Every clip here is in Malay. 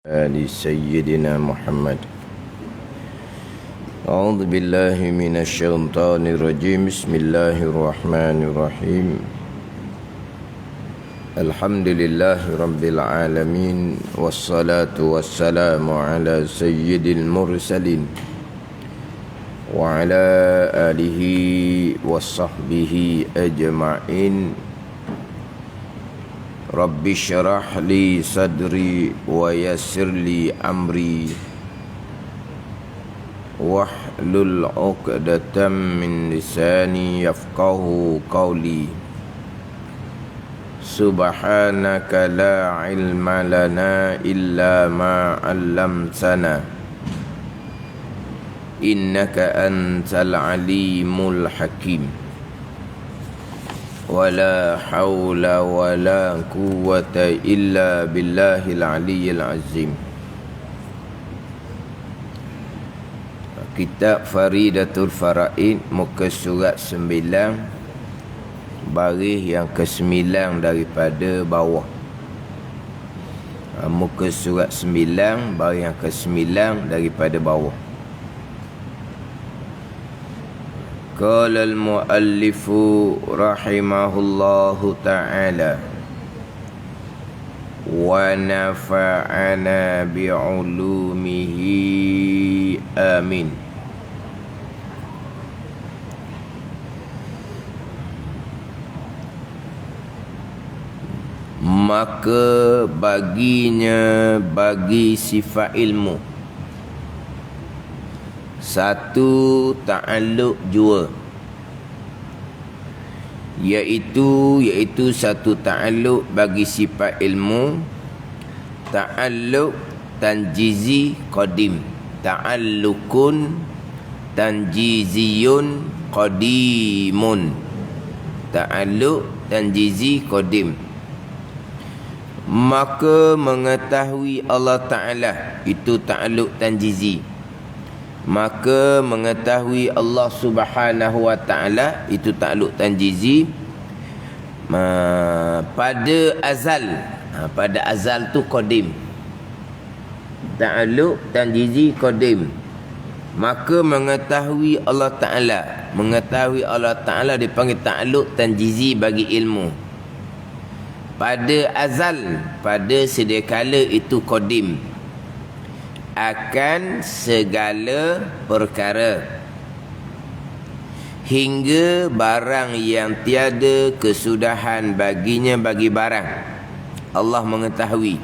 آل سيدنا محمد. أعوذ بالله من الشيطان الرجيم. بسم الله الرحمن الرحيم. الحمد لله رب العالمين، والصلاة والسلام على سيد المرسلين وعلى آله وصحبه أجمعين. Rabbi syarah li sadri wa yassir li amri wahlul 'uqdatam min lisani yafqahu qawli. Subhanaka la ilma lana illa ma 'allamtana innaka antal alimul hakim. Wala hawla wala quwwata illa billahil aliyyil azim. Kitab Faridatul Faraid, muka surat 9, baris yang ke-9 daripada bawah. Muka surat 9, baris yang ke-9 daripada bawah. Qala al-muallifu rahimahullahu ta'ala wa nafa'ana bi'ulumihi amin. Maka baginya, bagi sifat ilmu, satu ta'alluq jua, iaitu satu ta'alluq bagi sifat ilmu, ta'alluq tanjizi qadim, ta'alluqun tanjiziyun qadimun, ta'alluq tanjizi qadim. Maka mengetahui Allah Ta'ala itu ta'alluq tanjizi. Maka mengetahui Allah Subhanahu wa Ta'ala itu ta'alluq tanjizi pada azal. Pada azal tu qadim, ta'alluq tanjizi qadim. Maka mengetahui Allah Ta'ala, mengetahui Allah Ta'ala dipanggil ta'alluq tanjizi bagi ilmu. Pada azal, pada sedia kala itu qadim akan segala perkara, hingga barang yang tiada kesudahan baginya bagi barang. Allah mengetahui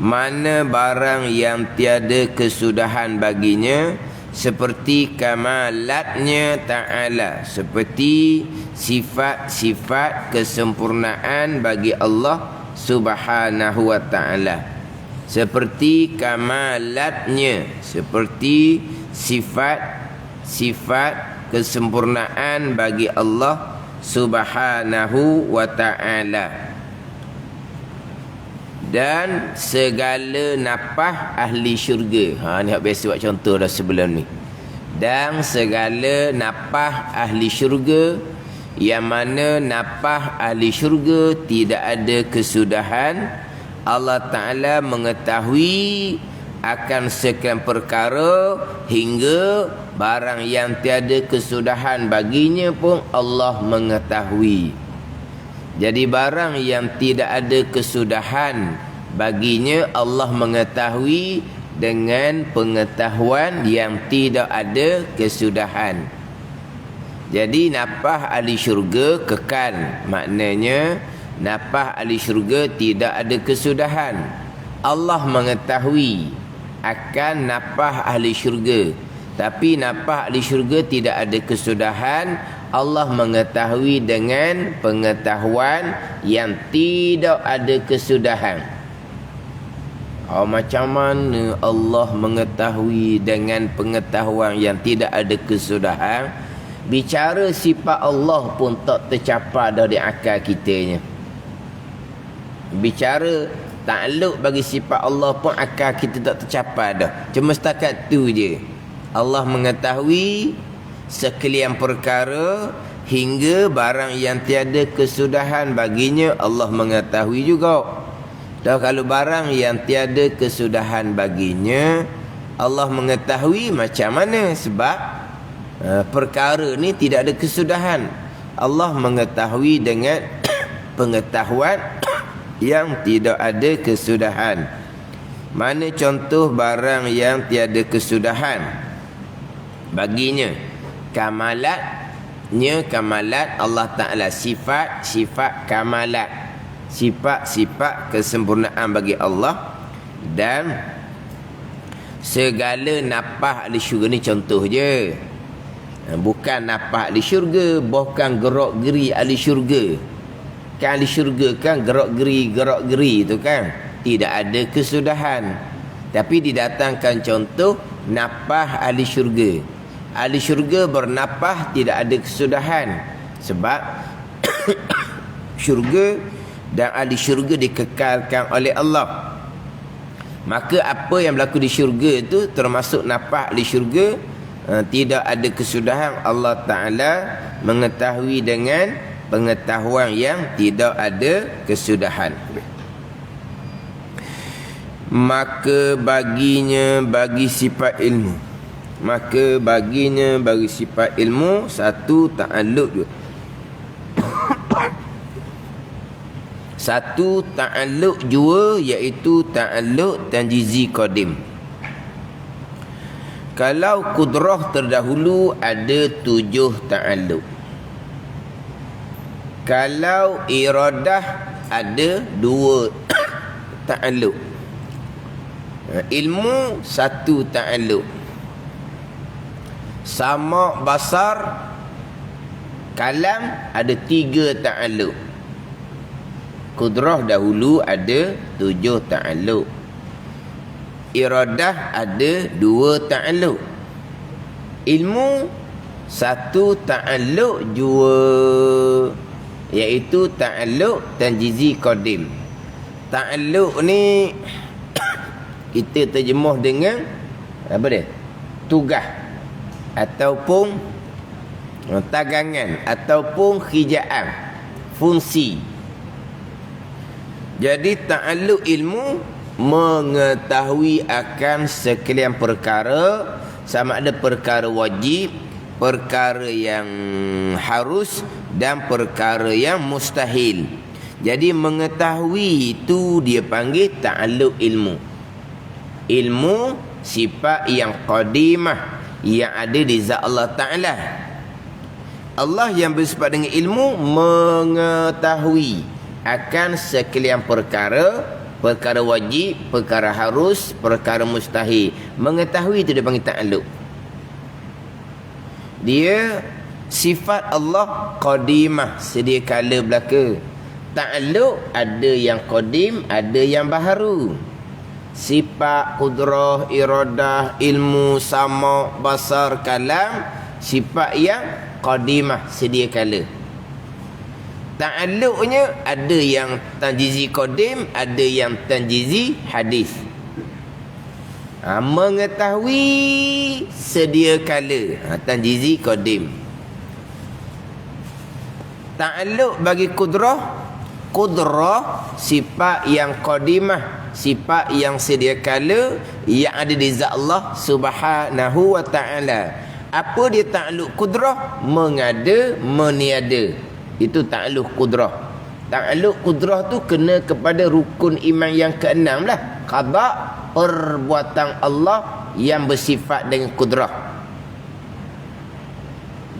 mana barang yang tiada kesudahan baginya, seperti kamalatnya Ta'ala, seperti sifat-sifat kesempurnaan bagi Allah Subhanahu wa Ta'ala, seperti kamalatnya, seperti sifat-sifat kesempurnaan bagi Allah Subhanahu wa Ta'ala. Dan segala napah ahli syurga, ni biasa buat contoh dah sebelum ni. Dan segala napah ahli syurga, yang mana napah ahli syurga tidak ada kesudahan, Allah Ta'ala mengetahui akan sekian perkara, hingga barang yang tiada kesudahan baginya pun Allah mengetahui. Jadi barang yang tidak ada kesudahan baginya Allah mengetahui dengan pengetahuan yang tidak ada kesudahan. Jadi napah ahli syurga kekal, maknanya napah ahli syurga tidak ada kesudahan. Allah mengetahui akan napah ahli syurga, tapi napah ahli syurga tidak ada kesudahan. Allah mengetahui dengan pengetahuan yang tidak ada kesudahan. Macam mana Allah mengetahui dengan pengetahuan yang tidak ada kesudahan? Bicara sifat Allah pun tak tercapai dari akal kitanya. Bicara ta'alluq bagi sifat Allah pun akal kita tak tercapai dah. Cuma setakat tu je. Allah mengetahui sekalian perkara, hingga barang yang tiada kesudahan baginya Allah mengetahui juga. Dan kalau barang yang tiada kesudahan baginya, Allah mengetahui macam mana, sebab perkara ni tidak ada kesudahan. Allah mengetahui dengan pengetahuan yang tidak ada kesudahan. Mana contoh barang yang tiada kesudahan baginya? Kamalat Allah Ta'ala, sifat kamalat, sifat kesempurnaan bagi Allah. Dan segala napah ahli syurga ni contoh je, bukan napah ahli syurga, bukan gerak-geri ahli syurga. Kan ahli syurga kan gerak-geri tu kan tidak ada kesudahan, tapi didatangkan contoh napah ahli syurga. Ahli syurga bernapah tidak ada kesudahan, sebab syurga dan ahli syurga dikekalkan oleh Allah. Maka apa yang berlaku di syurga itu termasuk napah ahli syurga, tidak ada kesudahan. Allah Ta'ala mengetahui dengan pengetahuan yang tidak ada kesudahan. Maka baginya bagi sifat ilmu satu ta'alluq juga. Satu ta'alluq jua, iaitu ta'alluq tanjizi qadim. Kalau kudrah terdahulu ada 7 ta'alluq. Kalau iradah ada 2 ta'alluq. Ilmu 1 ta'alluq. Sama basar kalam ada 3 ta'alluq. Kudrah dahulu ada 7 ta'alluq. Iradah ada 2 ta'alluq. Ilmu 1 ta'alluq jua, iaitu ta'alluq tanjizi qadim. Ta'alluq ni kita terjemuh dengan apa dia? Tugas ataupun tagangan ataupun khijaan, fungsi. Jadi ta'alluq ilmu mengetahui akan sekalian perkara, sama ada perkara wajib, perkara yang harus dan perkara yang mustahil. Jadi mengetahui itu dia panggil ta'alluq ilmu. Ilmu sifat yang qadimah, yang ada di zat Allah Ta'ala. Allah yang bersifat dengan ilmu mengetahui akan sekalian perkara, perkara wajib, perkara harus, perkara mustahil. Mengetahui itu dia panggil ta'alluq. Dia sifat Allah qadimah, sedia kala belaka. Ta'alluq ada yang qadim, ada yang baharu. Sifat qudrah, iradah, ilmu, sama, basar, kalam, sifat yang qadimah, sedia kala. Ta'alluqnya ada yang tanjizi qadim, ada yang tanjizi hadis. Mengetahui sedia kala, tanjizi qadim. Ta'alluq bagi kudrah sifat yang qadimah, sifat yang sedia kala, yang ada di zat Allah Subhanahu wa Ta'ala. Apa dia ta'alluq kudrah? Mengada, meniada. Itu ta'alluq kudrah. Ta'alluq kudrah tu kena kepada rukun iman yang ke-6 lah. Qada, perbuatan Allah yang bersifat dengan kudrah.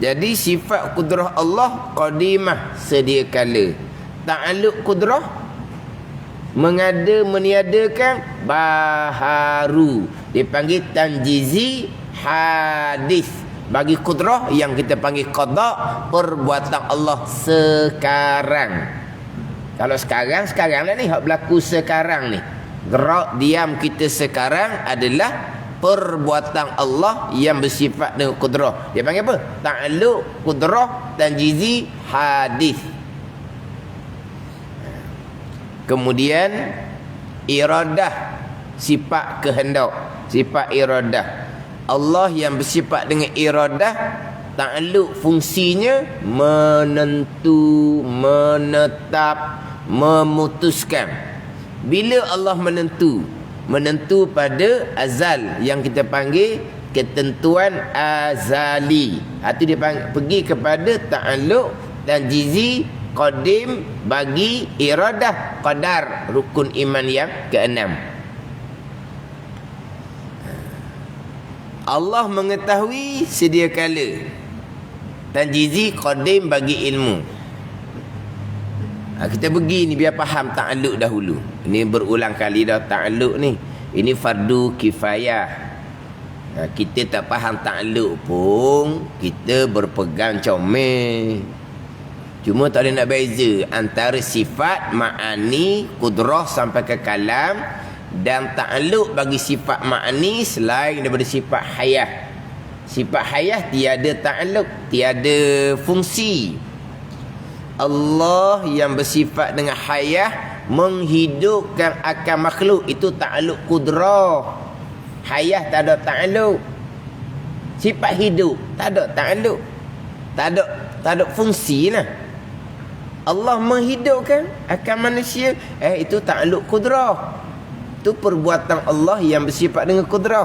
Jadi sifat kudrah Allah qadimah, sedia kala. Ta'alluq kudrah mengada, meniadakan, baharu. Dipanggil tanjizi hadis. Bagi kudrah yang kita panggil qada, perbuatan Allah sekarang. Kalau sekarang lah ni, hak berlaku sekarang ni. Gerak diam kita sekarang adalah perbuatan Allah yang bersifat dengan kudrah. Dia panggil apa? Ta'alluq kudrah tanjizi hadis. Kemudian iradah, sifat kehendak, sifat iradah. Allah yang bersifat dengan iradah, ta'alluq fungsinya menentu, menetap, memutuskan. Bila Allah menentu pada azal yang kita panggil ketentuan azali. Itu dia pergi kepada ta'alluq dan jizi qadim bagi iradah qadar rukun iman yang keenam. Allah mengetahui sedia kala dan jizi qadim bagi ilmu. Kita pergi ni biar faham ta'alluq dahulu. Ini berulang kali dah ta'alluq ni. Ini fardu kifayah. Kita tak faham ta'alluq pun kita berpegang comel. Cuma tak boleh nak beza antara sifat ma'ani qudrah sampai ke kalam dan ta'alluq bagi sifat ma'ani selain daripada sifat hayah. Sifat hayah tiada ta'alluq, tiada fungsi. Allah yang bersifat dengan hayah menghidupkan akan makhluk, itu ta'alluq qudrah. Hayah tak ada ta'alluq. Sifat hidup tak ada ta'alluq, tak ada fungsi lah. Allah menghidupkan akan manusia, itu ta'alluq qudrah. Itu perbuatan Allah yang bersifat dengan qudrah.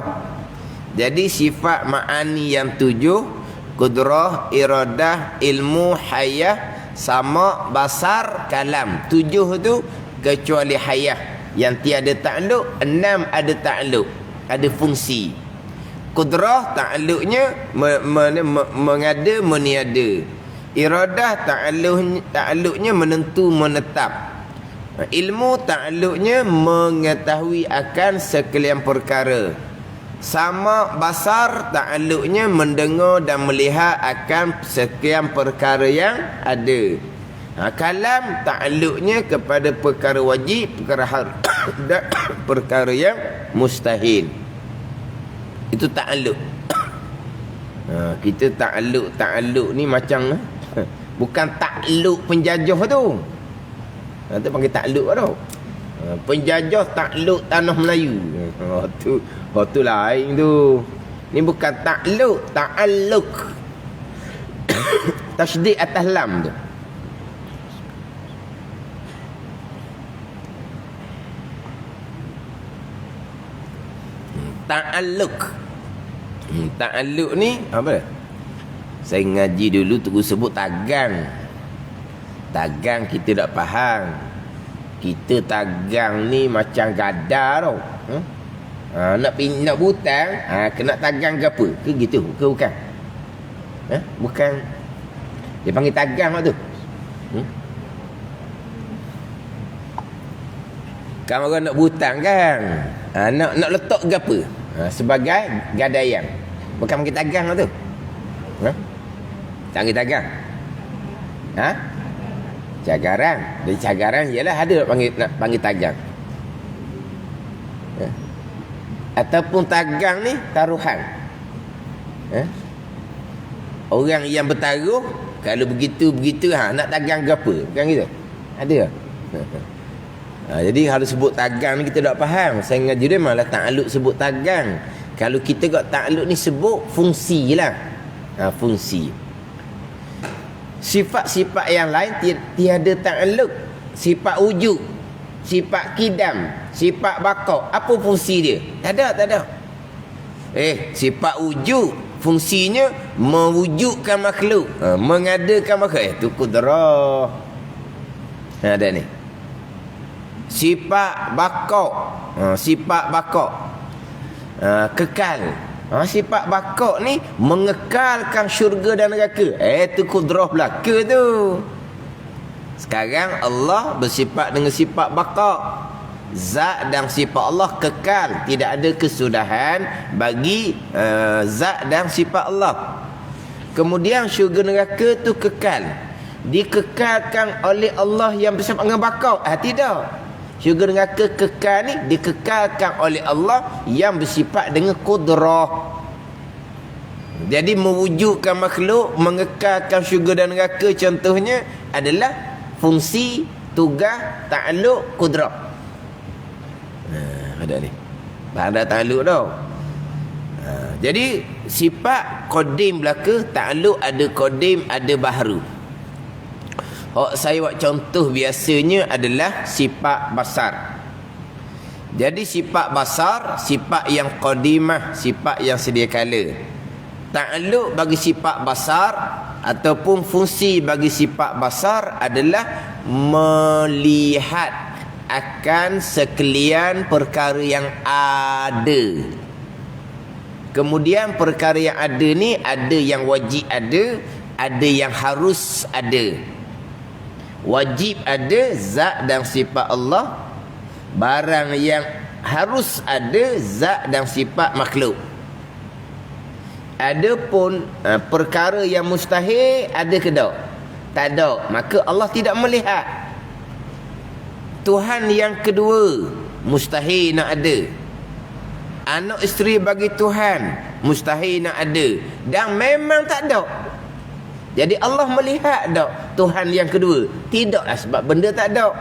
Jadi sifat ma'ani yang 7, qudrah, iradah, ilmu, hayah, sama, basar, kalam. 7 tu kecuali hayah yang tiada ta'alluq. 6 ada ta'alluq, ada fungsi. Qudrah ta'alluqnya mengada meniada. Iradah ta'alluqnya menentu menetap. Ilmu ta'alluqnya mengetahui akan sekalian perkara. Sama, basar ta'alluqnya mendengar dan melihat akan sekian perkara yang ada. Kalam ta'alluqnya kepada perkara wajib, perkara haram dan perkara yang mustahil. Itu ta'alluq. Kita ta'alluq ni macam bukan ta'alluq penjajah tu. Itu panggil ta'alluq tu. Penjajah ta'alluq tanah Melayu. Tu lain tu. Ni bukan ta'alluq, ta'alluq. Tasydid atas lam tu. Ta'alluq. Ta'alluq ni apa? Saya ngaji dulu terus sebut tagang. Tagang kita tak faham. Kita tagang ni macam gadar tau. Nak butang, kena tagang ke apa? Ke gitu? Ke bukan? Bukan. Dia panggil tagang tu. Kamu orang nak butang kan? Nak letak ke apa? Sebagai gadaian. Bukan panggil tagang tu. Panggil tagang. Cagaran. Dari cagaran ialah ada nak panggil tagang. Ataupun tagang ni taruhan. Orang yang bertaruh kalau begitu nak tagang ke apa? Bukan gitu. Ada. Jadi harus sebut tagang ni kita tak faham. Saya ngaji dia malah ta'alluq sebut tagang. Kalau kita kat ta'alluq ni sebut fungsi lah. Fungsi. Sifat-sifat yang lain tiada ta'alluq. Sifat wujud, sifat kidam, sifat baqa, apa fungsi dia? Tak ada. Sifat wujud fungsinya mewujudkan makhluk, mengadakan makhluk. Itu qudrah. Ada ni. Sifat baqa, kekal. Sifat baqa ni mengekalkan syurga dan neraka. Itu qudrah belaka tu. Sekarang Allah bersifat dengan sifat baqa. Zat dan sifat Allah kekal, tidak ada kesudahan bagi zat dan sifat Allah. Kemudian syurga neraka tu kekal, dikekalkan oleh Allah yang bersifat dengan baqa. Tidak. Syurga neraka kekal ni dikekalkan oleh Allah yang bersifat dengan qudrah. Jadi mewujudkan makhluk, mengekalkan syurga dan neraka contohnya adalah fungsi, tugas, ta'alluq, qudrah. Ada ni. Ada ta'alluq tau. Jadi sifat qadim belaka, ta'alluq ada qadim, ada bahru. Saya buat contoh biasanya adalah sifat basar. Jadi sifat basar, sifat yang qadimah, sifat yang sedia kala. Ta'alluq bagi sifat basar ataupun fungsi bagi sifat basar adalah melihat akan sekalian perkara yang ada. Kemudian perkara yang ada ni, ada yang wajib ada yang harus ada. Wajib ada zat dan sifat Allah. Barang yang harus ada zat dan sifat makhluk. Adapun perkara yang mustahil ada ke tak? Tak ada. Maka Allah tidak melihat. Tuhan yang kedua mustahil nak ada. Anak isteri bagi Tuhan mustahil nak ada. Dan memang tak ada. Jadi Allah melihat tak Tuhan yang kedua? Tidaklah, sebab benda tak ada.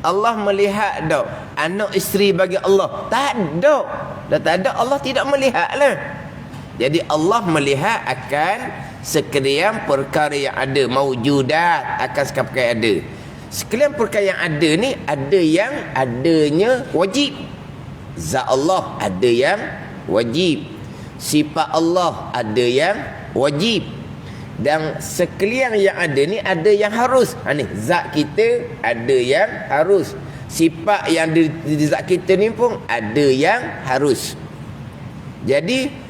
Allah melihat tak anak isteri bagi Allah? Tak ada. Dah tak ada, Allah tidak melihatlah. Jadi Allah melihat akan sekalian perkara yang ada, maujudat, akan sekalian ada. Sekalian perkara yang ada ni, ada yang adanya wajib. Zat Allah ada yang wajib. Sifat Allah ada yang wajib. Dan sekalian yang ada ni ada yang harus. Ni zat kita ada yang harus. Sifat yang di zat kita ni pun ada yang harus. Jadi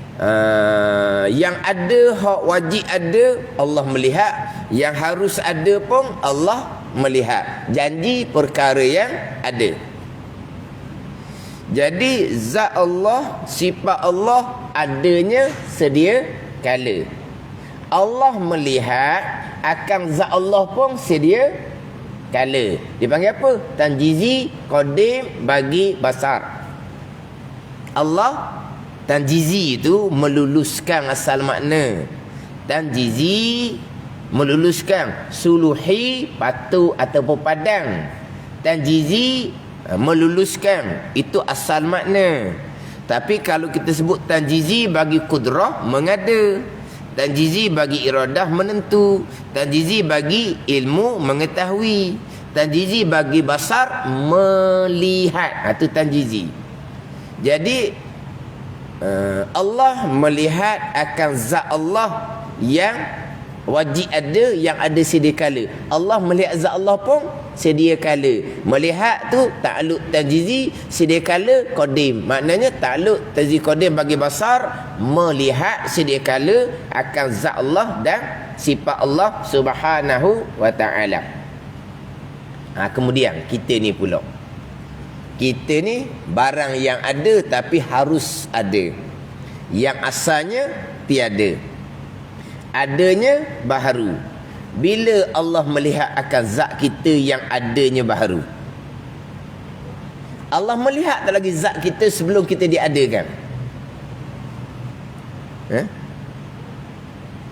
yang ada, hak wajib ada, Allah melihat. Yang harus ada pun Allah melihat. Janji perkara yang ada. Jadi zat Allah, sifat Allah adanya sedia kala. Allah melihat akan zat Allah pun sedia kala. Dipanggil apa? Tanjizi, qadim, bagi basar. Allah tanjizi itu meluluskan asal makna. Tanjizi meluluskan, suluhi patu ataupun padang. Tanjizi meluluskan, itu asal makna. Tapi kalau kita sebut tanjizi bagi kudrah, mengada. Tanjizi bagi iradah, menentu. Tanjizi bagi ilmu, mengetahui. Tanjizi bagi basar, melihat. Itu tanjizi. Jadi Allah melihat akan zat Allah yang wajib ada, yang ada sedia kala. Allah melihat zat Allah pun sedia kala. Melihat tu ta'alluq tanjizi, sedia kala qadim. Maknanya ta'alluq tanjizi qadim bagi basar, melihat sedia kala akan zat Allah dan sifat Allah Subhanahu wa ta'ala. Kemudian kita ni pula, kita ni barang yang ada tapi harus ada. Yang asalnya tiada. Adanya baharu. Bila Allah melihat akan zat kita yang adanya baharu? Allah melihat tak lagi zat kita sebelum kita diadakan?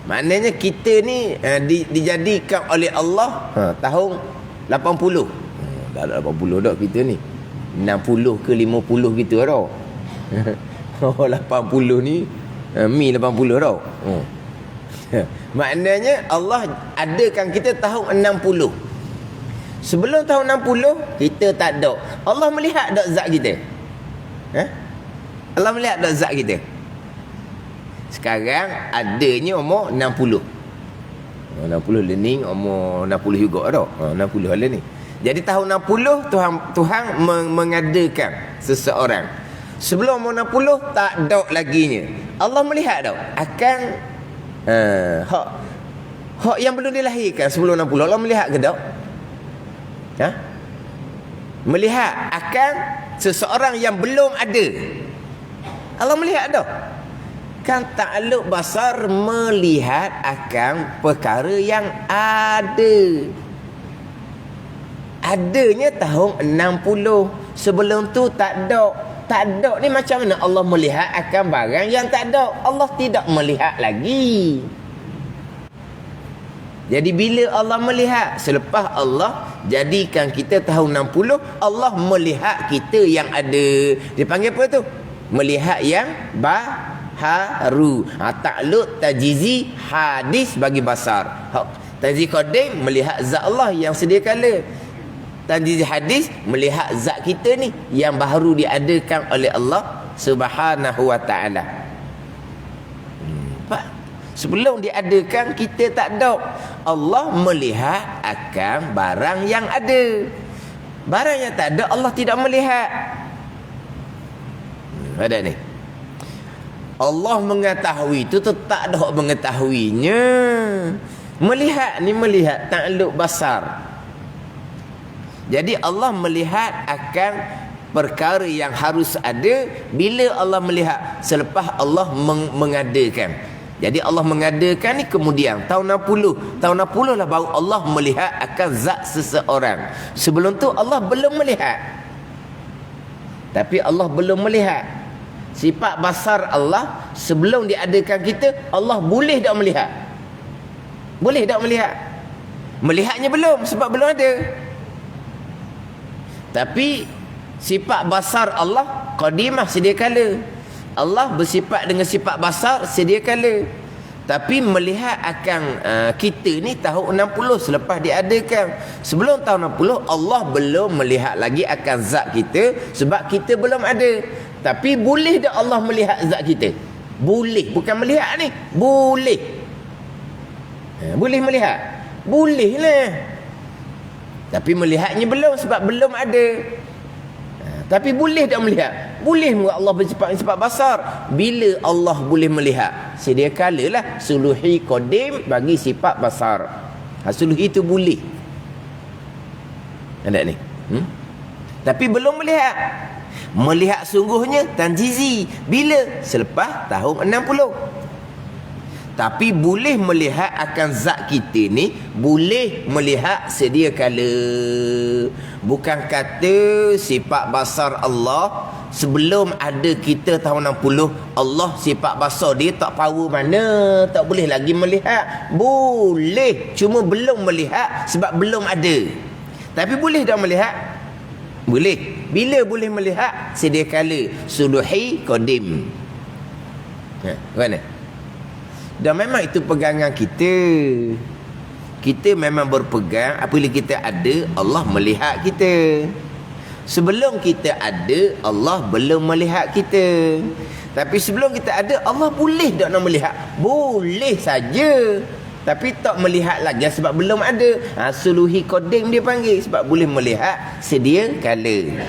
Maknanya kita ni dijadikan oleh Allah tahun 80. Tak ada 80 dah kita ni. 60 ke 50 gitu dah. 80 ni mi 80 dah. Maknanya Allah adakan kita tahun 60. Sebelum tahun 60 kita tak ada. Allah melihat tak zat kita? Allah melihat tak zat kita? Sekarang adanya umur 60. 60 learning umur 60 juga dah. 60 lah ni. Jadi tahun 60 Tuhan mengadakan seseorang. Sebelum umur 60 tak ada laginya. Allah melihat tak akan hak yang belum dilahirkan sebelum 60. Allah melihat ke tak? Melihat akan seseorang yang belum ada. Allah melihat tak? Kan ta'alluq basar, melihat akan perkara yang ada. Adanya tahun 60. Sebelum tu tak ada. Tak ada ni macam mana Allah melihat akan barang yang tak ada? Allah tidak melihat lagi. Jadi bila Allah melihat, selepas Allah jadikan kita tahun 60, Allah melihat kita yang ada. Dia panggil apa tu? Melihat yang baharu. Ta'alluq tajizi hadis bagi basar. Tajizi qadim, melihat zat Allah yang sedia kala. Tanjizi hadis melihat zat kita ni yang baru diadakan oleh Allah Subhanahu wa taala. Sebelum diadakan kita tak ada. Allah melihat akan barang yang ada. Barang yang tak ada Allah tidak melihat. Ada ni. Allah mengetahui itu tetap dah mengetahuinya. Melihat ni melihat takluk basar. Jadi Allah melihat akan perkara yang harus ada bila Allah melihat selepas Allah mengadakan. Jadi Allah mengadakan ni kemudian tahun 60. Tahun 60 lah baru Allah melihat akan zat seseorang. Sebelum tu Allah belum melihat. Tapi Allah belum melihat. Sifat basar Allah sebelum diadakan kita, Allah boleh tak melihat? Boleh tak melihat? Melihatnya belum sebab belum ada. Tapi sifat basar Allah qadimah sedia kala. Allah bersifat dengan sifat basar sedia kala. Tapi melihat akan kita ni tahun 60 selepas diadakan. Sebelum tahun 60 Allah belum melihat lagi akan zat kita sebab kita belum ada. Tapi boleh tak Allah melihat zat kita? Boleh, bukan melihat ni. Boleh. Boleh melihat? Boleh lah. Tapi melihatnya belum sebab belum ada. Tapi boleh tak melihat? Boleh Allah bersifat basar. Bila Allah boleh melihat? Sedia kala lah suluhi qadim bagi sifat basar. Suluhi itu boleh. Ada ni? Tapi belum melihat. Melihat sungguhnya tanjizi. Bila? Selepas tahun 60. Tapi boleh melihat akan zat kita ni, boleh melihat sedia kala. Bukan kata sifat basar Allah sebelum ada kita tahun 60, Allah sifat basar dia tak power mana, tak boleh lagi melihat. Boleh, cuma belum melihat sebab belum ada. Tapi boleh tak melihat? Boleh. Bila boleh melihat? Sedia kala suluhi qadim. Mana? Dan memang itu pegangan kita. Kita memang berpegang apabila kita ada, Allah melihat kita. Sebelum kita ada, Allah belum melihat kita. Tapi sebelum kita ada, Allah boleh tak nak melihat? Boleh saja. Tapi tak melihat lagi sebab belum ada. Suluhi qadim dia panggil sebab boleh melihat sedia kala.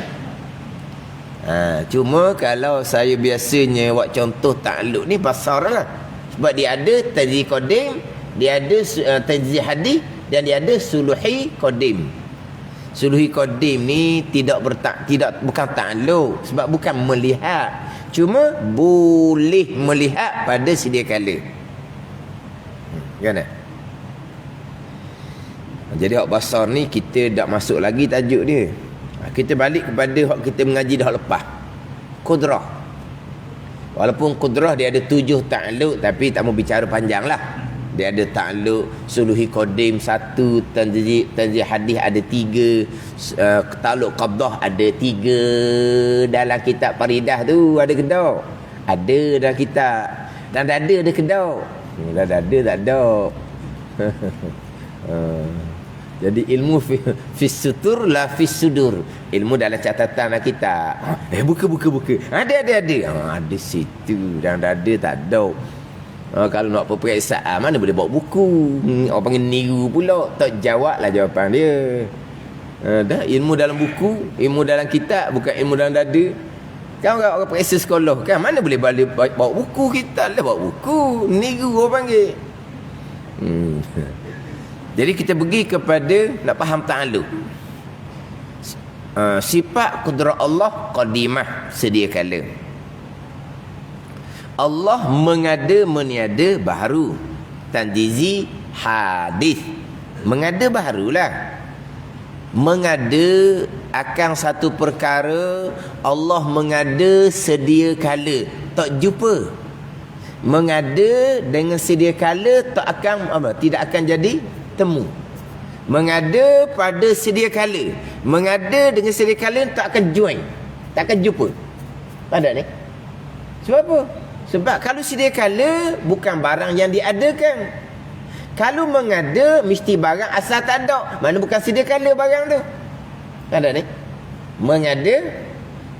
Cuma kalau saya biasanya buat contoh takluk ni basar lah. Sebab dia ada tanjiz qadim, dia ada tanjiz hadis dan dia ada suluhi qadim. Suluhi qadim ni bukan takluk sebab bukan melihat. Cuma boleh melihat pada sedia kala. Kan? Jadi hak basar ni kita tak masuk lagi tajuk dia. Kita balik kepada hak kita mengaji dah lepas. Qudrah. Walaupun qudrah dia ada 7 takluk tapi tak mau bicara panjang lah. Dia ada takluk suluhi qadim 1, tanjiz hadis ada 3, takluk qabdah ada 3. Dalam kitab Faridah tu ada kedau. Ada dalam kitab. Dan dada ada kedau. Dah ada tak ada. Jadi ilmu fi sutur la fi sudur. Ilmu dalam catatan kita. Buka. Ada. Ada situ. Dan dada tak ada. Kalau nak peperiksaan mana boleh bawa buku. Orang panggil niru pula. Tak jawab lah jawapan dia. Dah ilmu dalam buku, ilmu dalam kitab, bukan ilmu dalam dada. Kan orang periksa sekolah kan, mana boleh bawa buku, kita lah bawa buku, niru orang panggil. Jadi kita pergi kepada nak faham ta'alluq. Sifat kudrat Allah qadimah sedia kala. Allah mengada meniada baharu. Tanjizi hadis. Mengada baharulah. Mengada akan satu perkara, Allah mengada sedia kala, tak jumpa. Mengada dengan sedia kala tidak akan jadi temu. Mengada pada sedia kala, mengada dengan sedia kala tak akan join, tak akan jumpa. Ada ni. Sebab apa? Sebab kalau sedia kala bukan barang yang diadakan. Kalau mengada mesti barang asal tak ada. Mana bukan sedia kala barang tu. Ada ni. Mengada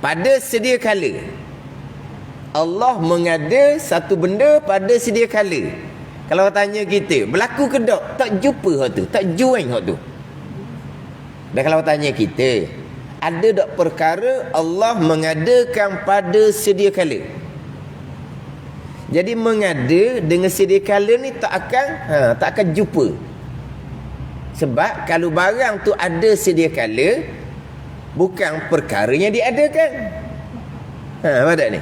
pada sedia kala. Allah mengada satu benda pada sedia kala. Kalau tanya kita, berlaku ke tak jumpa hak tu, tak join hak tu. Dan kalau tanya kita, ada tak perkara Allah mengadakan pada sedia kala? Jadi mengada dengan sedia kala ni tak akan jumpa. Sebab kalau barang tu ada sedia kala, bukan perkara yang diadakan. Apa tak ni?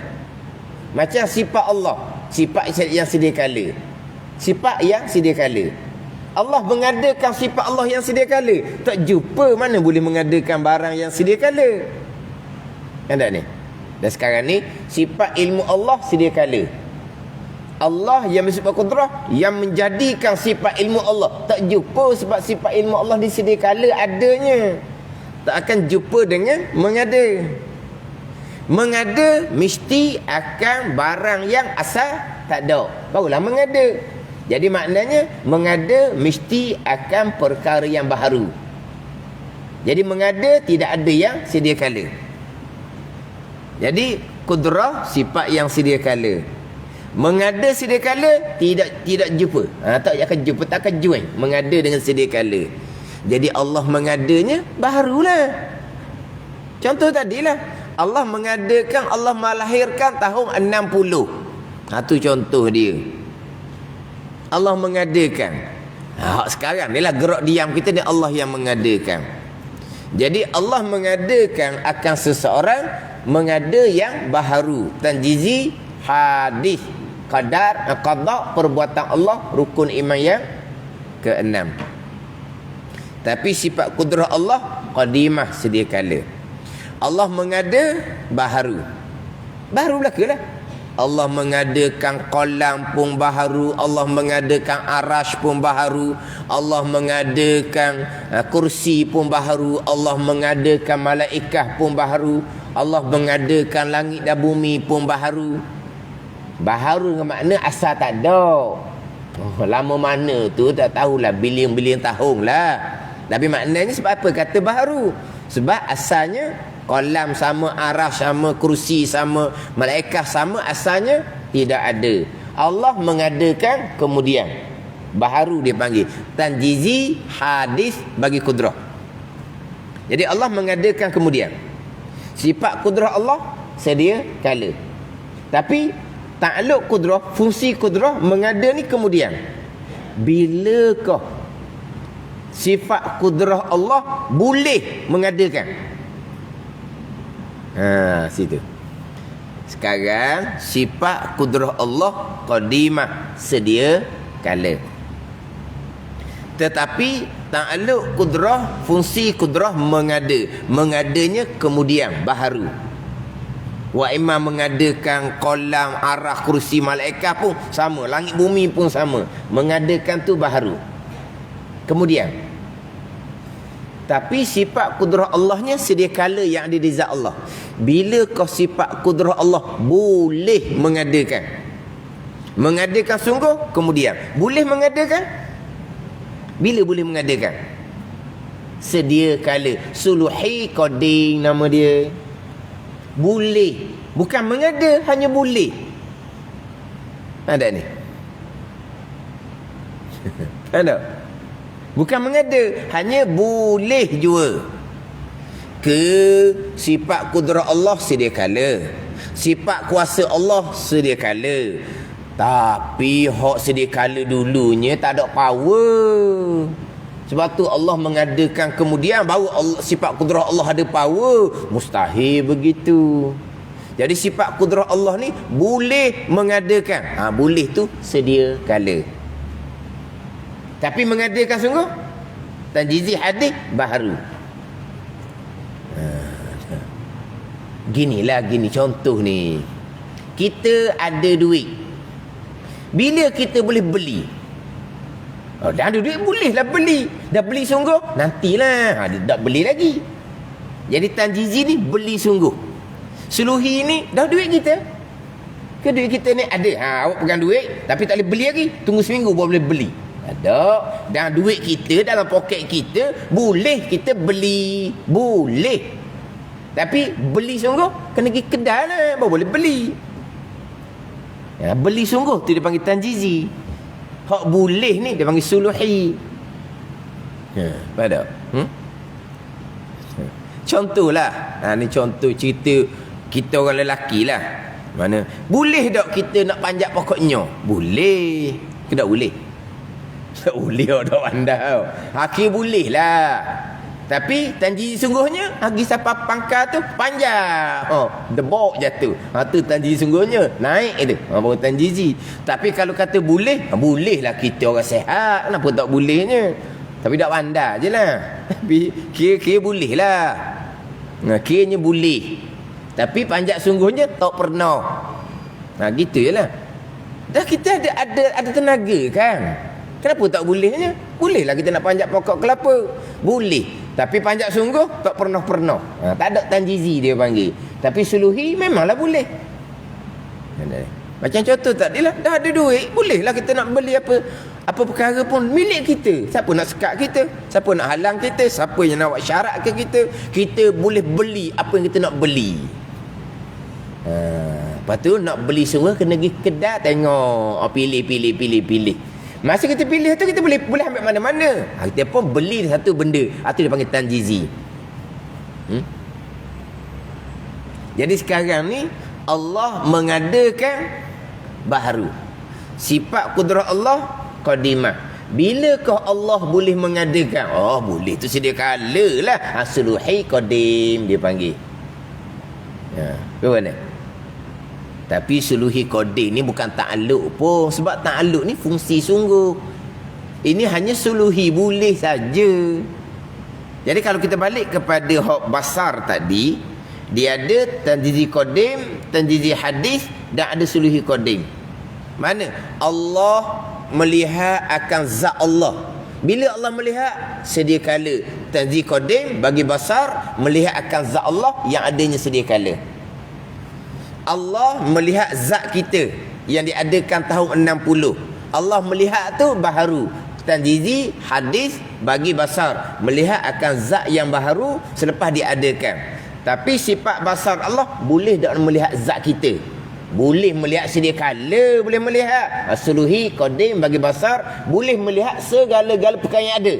Macam sifat Allah, sifat yang sedia kala. Sifat yang sedia kala. Allah mengadakan sifat Allah yang sedia kala. Tak jumpa mana boleh mengadakan barang yang sedia kala. Kan tak ni? Dan sekarang ni sifat ilmu Allah sedia kala. Allah yang bersifat kudrah yang menjadikan sifat ilmu Allah. Tak jumpa sebab sifat ilmu Allah disedia kala adanya. Tak akan jumpa dengan mengada. Mengada mesti akan barang yang asal tak ada, barulah mengada. Jadi maknanya mengada mesti akan perkara yang baharu. Jadi mengada tidak ada yang sedia kala. Jadi kudrah sifat yang sedia kala. Mengada sedia kala tidak jumpa. Tak akan jumpa, tak akan join mengada dengan sedia kala. Jadi Allah mengadanya baharulah. Contoh tadilah Allah mengadakan, Allah melahirkan tahun 60. Tu contoh dia. Allah mengadakan. Sekarang ni lah gerak diam kita ni Allah yang mengadakan. Jadi Allah mengadakan akan seseorang mengada yang baharu. Tanjizi hadis qadar qada perbuatan Allah rukun iman yang ke-6. Tapi sifat kudrah Allah qadimah sedia kala. Allah mengada baharu. Baru belakalah. Allah mengadakan qalam pun baharu, Allah mengadakan arash pun baharu, Allah mengadakan kursi pun baharu, Allah mengadakan malaikah pun baharu, Allah mengadakan langit dan bumi pun baharu. Baharu dengan makna asal tak ada. Lama mana tu tak tahulah, bilion-bilion tahun lah. Tapi maknanya sebab apa kata baharu? Sebab asalnya qalam sama, arash sama, kursi sama, malaikah sama, asalnya tidak ada. Allah mengadakan kemudian. Baharu dia panggil. Tanjizi hadis bagi kudrah. Jadi Allah mengadakan kemudian. Sifat kudrah Allah sedia kala. Tapi takluk kudrah, fungsi kudrah mengada ni kemudian. Bilakah sifat kudrah Allah boleh mengadakan? Situ. Sekarang sifat kudrah Allah qadimah sedia kala. Tetapi takluk kudrah, fungsi kudrah mengada. Mengadanya kemudian baharu. Wa imam mengadakan qalam, arah, kursi, malaikat pun sama, langit bumi pun sama. Mengadakan tu baharu. Kemudian. Tapi sifat kudrah Allahnya sedia kala yang ada di zat Allah. Bila kau sifat kudrah Allah boleh mengadakan? Mengadakan sungguh kemudian. Boleh mengadakan? Bila boleh mengadakan? Sedia kala. Suluhi qading nama dia. Boleh. Bukan mengada, hanya boleh. Ada ni? Ada? Bukan mengada, hanya boleh jua. Ke sifat kudrah Allah sedia kala. Sifat kuasa Allah sedia kala. Tapi hak sedia kala dulunya tak ada power. Sebab tu Allah mengadakan kemudian baru Allah, sifat kudrah Allah ada power. Mustahil begitu. Jadi sifat kudrah Allah ni boleh mengadakan. Boleh tu sedia kala. Tapi mengadakan sungguh tanjizi hadis baharu. Gini contoh ni. Kita ada duit. Bila kita boleh beli? Dah ada duit bolehlah beli. Dah beli sungguh, nantilah tak beli lagi. Jadi tanjizi ni beli sungguh. Suluhi ni dah duit kita. Ke duit kita ni ada. Awak pegang duit tapi tak boleh beli lagi. Tunggu seminggu baru boleh beli. Ada. Dan duit kita dalam poket kita, boleh kita beli. Boleh. Tapi beli sungguh, kena pergi kedai lah, baru boleh beli. Ya, beli sungguh tu dia panggil tanjizi. Hak boleh ni dia panggil suluhi. Ya, pada. Contohlah. Ni contoh cerita kita orang lelaki lah. Mana? Boleh tak kita nak panjat pokoknya? Boleh. Ke tak boleh? Tak boleh tak pandai. Akhir boleh lah. Tapi tanjizi sungguhnya, hagi siapa pangkal tu panjang. Debok jatuh. Tu tanjizi sungguhnya. Naik tu. Baru tanjizi. Tapi kalau kata boleh, boleh lah kita orang sehat. Kenapa tak bolehnya? Tapi tak pandai je lah. Tapi kira-kira boleh lah. Kiranya boleh. Tapi panjat sungguhnya tak pernah. Gitu je lah. Dah kita ada tenaga kan. Kenapa tak bolehnya? Bolehlah kita nak panjat pokok kelapa. Boleh. Tapi panjat sungguh tak pernah-pernah. Tak ada tanjizi dia panggil. Tapi suluhi memanglah boleh. Macam contoh tadi lah, dah ada duit, bolehlah kita nak beli apa perkara pun milik kita. Siapa nak sekat kita? Siapa nak halang kita? Siapa yang nak buat syarat ke kita? Kita boleh beli apa yang kita nak beli. Lepas tu nak beli semua kena pergi kedai tengok. Pilih. Masa kita pilih tu kita boleh ambil mana-mana. Kita pun beli satu benda. Itu dia panggil tanjizi. Jadi sekarang ni Allah mengadakan baharu. Sifat kudrat Allah qadimah. Bilakah Allah boleh mengadakan? Boleh tu sedia kala lah. Suluhi qadim dia panggil. Bagaimana? Tapi suluhi qadim ni bukan ta'alluq pun. Sebab ta'alluq ni fungsi sungguh. Ini hanya suluhi boleh saja. Jadi kalau kita balik kepada hak basar tadi, dia ada tanjizi qadim, tanjizi hadis dan ada suluhi qadim. Mana? Allah melihat akan zat Allah. Bila Allah melihat, sedia kala tanjizi qadim bagi basar melihat akan zat Allah yang adanya sedia kala. Allah melihat zat kita yang diadakan tahun 60. Allah melihat tu baharu. Tanjizi hadis bagi basar melihat akan zat yang baharu selepas diadakan. Tapi sifat basar Allah boleh tak melihat zat kita? Boleh melihat sedia kala, boleh melihat. Suluhi qadim bagi basar boleh melihat segala-gala perkara yang ada.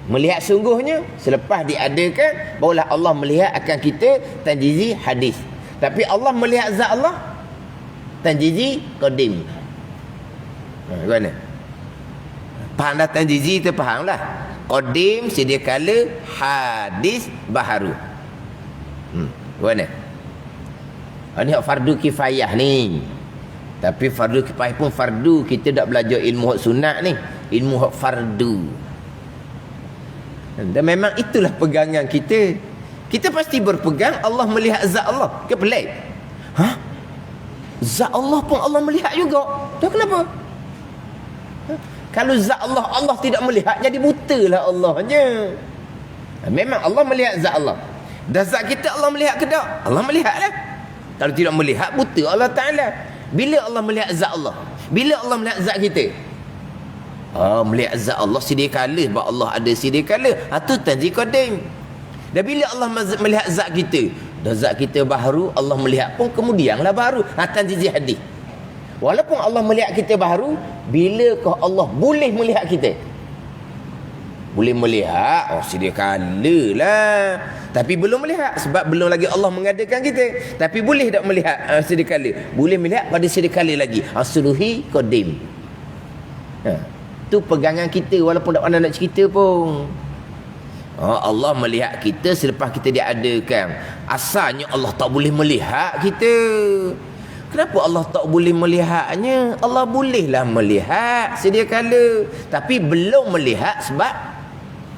Melihat sungguhnya selepas diadakan barulah Allah melihat akan kita tanjizi hadis. Tapi Allah melihat zat Allah tanjizi qadim. Bagaimana? Faham dah tanjizi tu, faham lah. Qadim sedia kala, hadis baharu. Bagaimana? Ini hak fardu kifayah ni. Tapi fardu kifayah pun fardu. Kita tak belajar ilmu hak sunat ni. Ilmu hak fardu. Dan memang itulah pegangan kita. Kita pasti berpegang Allah melihat zat Allah. Ke pelik? Zat Allah pun Allah melihat juga. Dah kenapa? Kalau zat Allah, Allah tidak melihat, jadi butalah Allahnya. Memang Allah melihat zat Allah. Dan zat kita Allah melihat ke tak? Allah melihat lah. Kalau tidak melihat, buta Allah Ta'ala. Bila Allah melihat zat Allah? Bila Allah melihat zat kita? Melihat zat Allah sedia kala. Sebab Allah ada sedia kala. Itu tanjiz qadim. Dan bila Allah melihat zat kita, dan zat kita baharu, Allah melihat pun kemudianlah baharu. Tanjiz hadis. Walaupun Allah melihat kita baharu, bilakah Allah boleh melihat kita? Boleh melihat, sedia kala lah. Tapi belum melihat sebab belum lagi Allah mengadakan kita. Tapi boleh tak melihat sedia kala? Boleh melihat pada sedia kala lagi. Suluhi qadim. Tu pegangan kita walaupun tak pandai nak cerita pun. Allah melihat kita selepas kita diadakan. Asalnya Allah tak boleh melihat kita. Kenapa Allah tak boleh melihatnya? Allah bolehlah melihat sedia kala. Tapi belum melihat sebab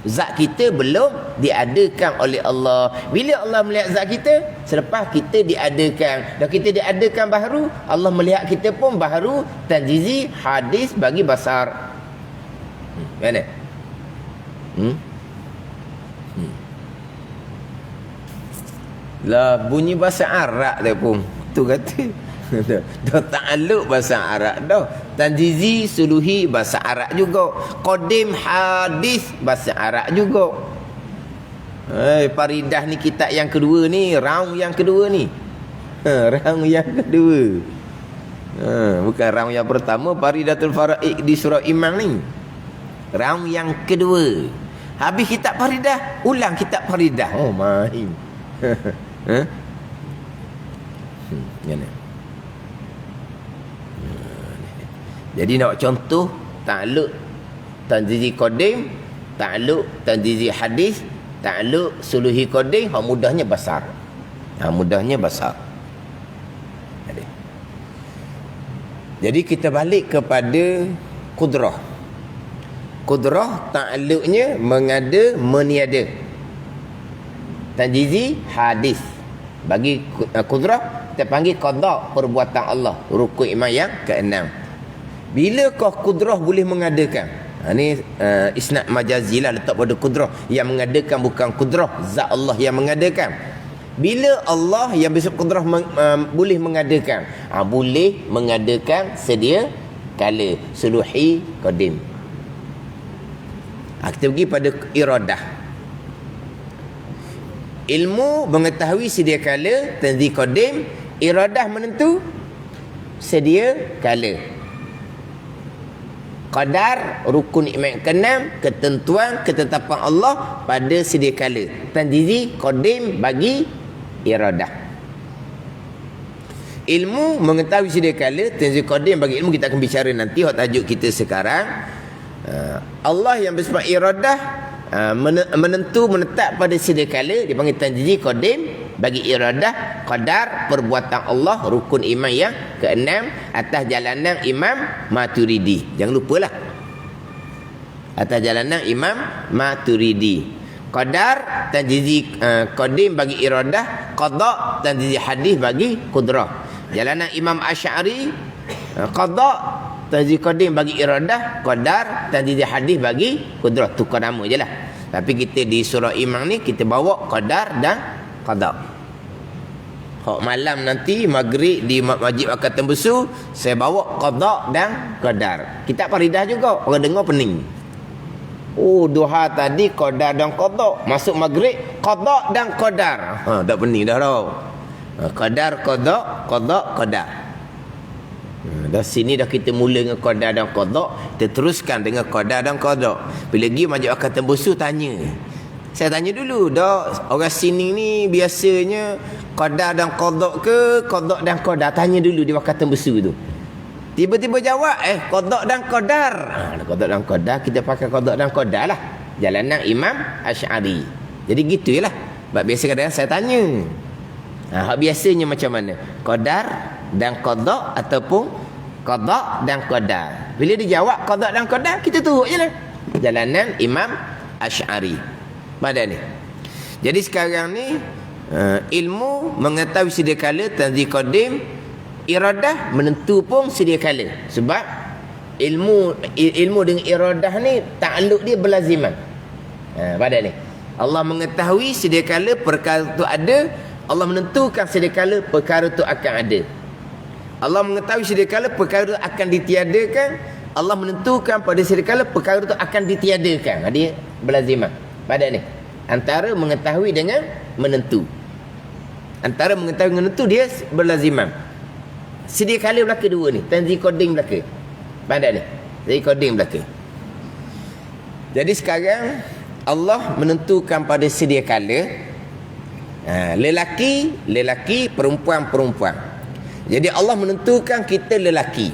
zat kita belum diadakan oleh Allah. Bila Allah melihat zat kita, selepas kita diadakan. Dan kita diadakan baharu, Allah melihat kita pun baharu. Tanjizi hadis bagi basar. Mana? Lah bunyi bahasa Arab dia pun. Tu kata. Dah ta'alluq bahasa Arab dah. Tanjizi suluhi bahasa Arab juga. Qadim hadis bahasa Arab juga. Faridah ni kitab yang kedua ni, round yang kedua ni. Round yang kedua. Bukan round yang pertama. Faridatul Faraid di surah Imam ni. Round yang kedua. Habis kitab Faridah, ulang kitab Faridah. Oh, main. Mana? Jadi nak contoh ta'alluq tanjizi qadim, ta'alluq tanjizi hadis, ta'alluq suluhi qadim, mudahnya besar. Mudahnya besar. Jadi kita balik kepada kudrah. Kudrah ta'alluqnya mengada meniada. Tanjizi hadis. Bagi kudrah kita panggil qada, perbuatan Allah, rukun iman yang ke-6. Bilakah kudrah boleh mengadakan? Ni isnad majazi lah, letak pada kudrah. Yang mengadakan bukan kudrah zat Allah yang mengadakan. Bila Allah yang besar kudrah boleh mengadakan? Boleh mengadakan sedia kala, suluhi qadim. Kita pergi pada iradah. Ilmu mengetahui sedia kala, tanzih qadim. Iradah menentu sedia kala. Qadar, rukun iman ke-6, ketentuan, ketetapan Allah pada sedia kala. Tanjizi qadim bagi iradah. Ilmu mengetahui sedia kala, tanjizi qadim bagi ilmu, kita akan bicara nanti hak tajuk kita sekarang. Allah yang bersifat iradah menentu, menetap pada sedia kala, dipanggil tanjizi qadim bagi iradah. Qadar, perbuatan Allah, rukun iman yang ke-6 atas jalanan Imam Maturidi. Jangan lupalah, atas jalanan Imam Maturidi. Qadar, tanjizi qadim bagi iradah. Qada, tanjizi hadis bagi kudrah. Jalanan Imam Asy'ari, qada, tanjizi qadim bagi iradah. Qadar, tanjizi hadis bagi kudrah. Tukar nama je lah. Tapi kita di surah Imam ni kita bawa qadar dan qada. Hak malam nanti maghrib di Masjid Wakaf Tembusu saya bawa qada dan qadar. Kitab Faridah juga. Orang dengar pening. Oh, duha tadi qadar dan qada. Masuk maghrib qada dan qadar. Tak pening dah tau. Qadar qada, qada qadar. Dah sini dah kita mula dengan qadar dan qada, kita teruskan dengan qadar dan qada. Bila pergi Masjid Wakaf Tembusu tanya. Saya tanya dulu, dah orang sini ni biasanya qadar dan qada ke qada dan qadar? Tanya dulu di Wakaf Tembusu tu. Tiba-tiba jawab, qada dan qadar. Qada dan qadar, kita pakai qada dan qadar lah. Jalanan Imam Asy'ari. Jadi gitu je lah. Sebab biasa kadang-kadang saya tanya. Hak biasanya macam mana? Qadar dan qada ataupun qada dan qadar? Bila dia jawab qada dan qadar, kita turut je lah. Jalanan Imam Asy'ari. Pada ni. Jadi sekarang ni ilmu mengetahui sedia kala, tanzih qadim, iradah menentu pun sedia kala. Sebab ilmu dengan iradah ni ta'alluq dia berlaziman. Pada ni. Allah mengetahui sedia kala perkara tu ada, Allah menentukan sedia kala perkara tu akan ada. Allah mengetahui sedia kala perkara tu akan ditiadakan, Allah menentukan pada sedia kala perkara tu akan ditiadakan. Dia berlaziman. Pada ni antara mengetahui dengan menentu. Antara mengetahui dengan menentu dia berlaziman. Sedia kala belaka dua ni, tanzih qadim belaka. Pada ni tanzih qadim belaka. Jadi sekarang Allah menentukan pada sedia kala lelaki, perempuan. Jadi Allah menentukan kita lelaki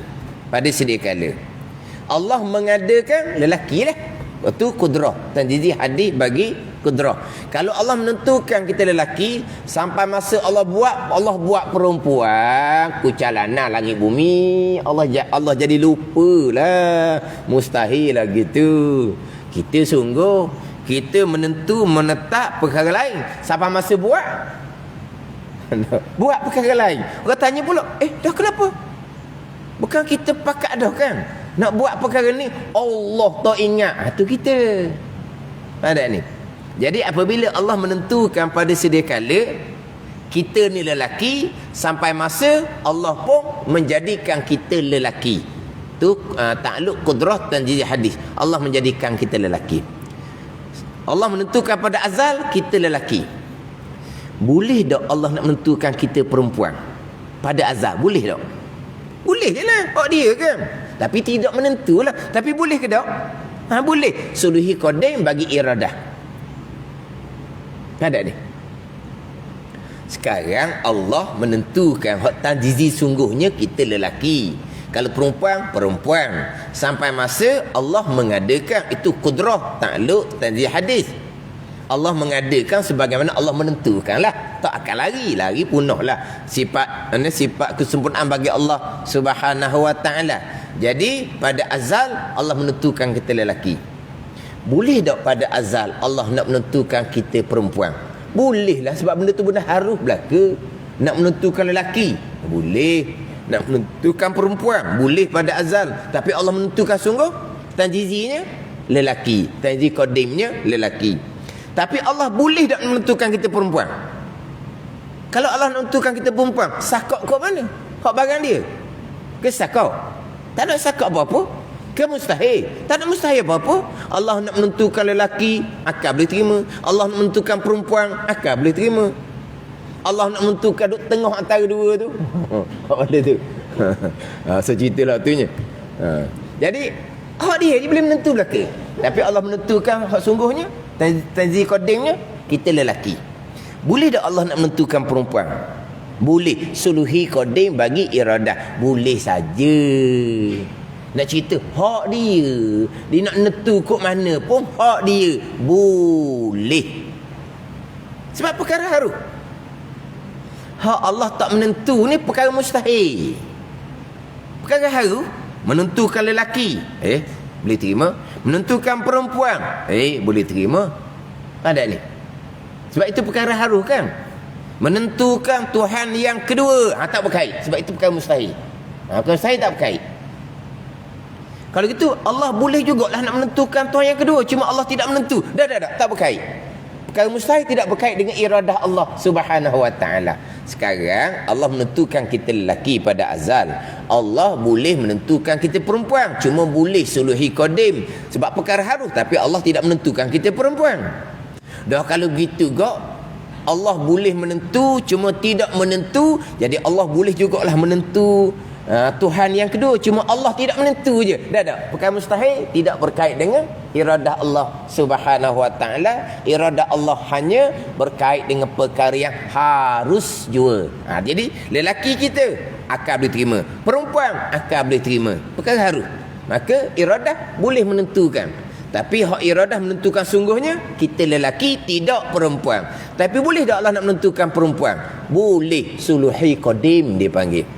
pada sedia kala. Allah mengadakan lelaki lah. Itu kudrah, tanjizi hadis bagi kudrah. Kalau Allah menentukan kita lelaki, sampai masa Allah buat perempuan, kucalana langit bumi, Allah jadi lupa lah. Mustahil lah gitu. Kita menetap perkara lain sampai masa buat perkara lain. Orang tanya pula, dah kenapa? Bukan kita pakat dah kan? Nak buat perkara ni Allah tak ingat. Tu kita. Pada ni. Jadi apabila Allah menentukan pada sedia kala Kita ni lelaki, sampai masa Allah pun menjadikan kita lelaki. Tu takluk qudrah dan jizih hadis. Allah menjadikan kita lelaki. Allah menentukan pada azal kita lelaki. Boleh tak Allah nak menentukan kita perempuan pada azal? Boleh tak? Boleh je lah, hak dia kan. Tapi tidak menentulah. Tapi boleh ke tak? Boleh. Suluhi qadim bagi iradah. Ada ni. Sekarang Allah menentukan hak tanjizi sungguhnya kita lelaki. Kalau perempuan, perempuan. Sampai masa Allah mengadakan itu kudrah, takluk, tanjiz hadis. Allah mengadakan sebagaimana Allah menentukanlah. Tak akan lari punahlah sifat kesempurnaan bagi Allah Subhanahu wa taala. Jadi pada azal Allah menentukan kita lelaki. Boleh tak pada azal Allah nak menentukan kita perempuan? Bolehlah, sebab benda tu benda harus belaka. Nak menentukan lelaki boleh, nak menentukan perempuan boleh pada azal. Tapi Allah menentukan sungguh tanjizinya lelaki, tanjiz qadimnya lelaki. Tapi Allah boleh tak menentukan kita perempuan? Kalau Allah menentukan kita perempuan, sakak kau mana? Hak barang dia ke sakak? Tak ada sakak apa-apa. Ke mustahil? Tak ada mustahil apa-apa. Allah nak menentukan lelaki, akal boleh terima. Allah nak menentukan perempuan, akal boleh terima. Allah nak menentukan duduk tengah antara dua tu. Hak mana tu? So ceritalah tunya. Jadi hak dia boleh menentu belaka. Tapi Allah menentukan hak sungguhnya, tanzih qadimnya kita lelaki. Boleh tak Allah nak menentukan perempuan? Boleh. Suluhi qadim bagi iradah. Boleh saja. Nak cerita hak dia nak menentu kok mana pun hak dia boleh. Sebab perkara harus. Hak Allah tak menentu ni perkara mustahil. Perkara harus menentukan lelaki, boleh terima. Menentukan perempuan, boleh terima. Ada ni. Sebab itu perkara harus kan. Menentukan Tuhan yang kedua, tak berkait. Sebab itu perkara mustahil. Perkara mustahil tak berkait. Kalau gitu Allah boleh jugalah nak menentukan Tuhan yang kedua, cuma Allah tidak menentu. Dah tak berkait. Perkara mustahil tidak berkait dengan iradah Allah Subhanahu wa taala. Sekarang Allah menentukan kita lelaki pada azal. Allah boleh menentukan kita perempuan, cuma boleh suluhi qadim sebab perkara harus, tapi Allah tidak menentukan kita perempuan. Dah kalau begitu gak Allah boleh menentu cuma tidak menentu, jadi Allah boleh jugalah menentu Tuhan yang kedua, cuma Allah tidak menentu je. Dah perkara mustahil tidak berkait dengan iradah Allah Subhanahu wa taala. Iradah Allah hanya berkait dengan perkara yang harus jua. Jadi lelaki kita akal boleh terima, perempuan akal boleh terima, perkara harus. Maka iradah boleh menentukan. Tapi hak iradah menentukan sungguhnya kita lelaki, tidak perempuan. Tapi boleh tak Allah nak menentukan perempuan? Boleh. Suluhi qadim dipanggil.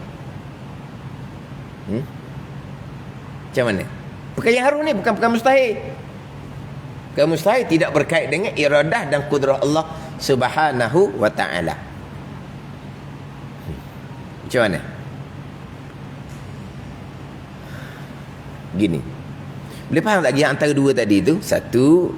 Macam mana? Perkara yang harus ni bukan perkara mustahil. Perkara mustahil tidak berkait dengan iradah dan kudrah Allah Subhanahu wa taala. Macam mana? Gini. Boleh faham tak antara dua tadi tu? Satu,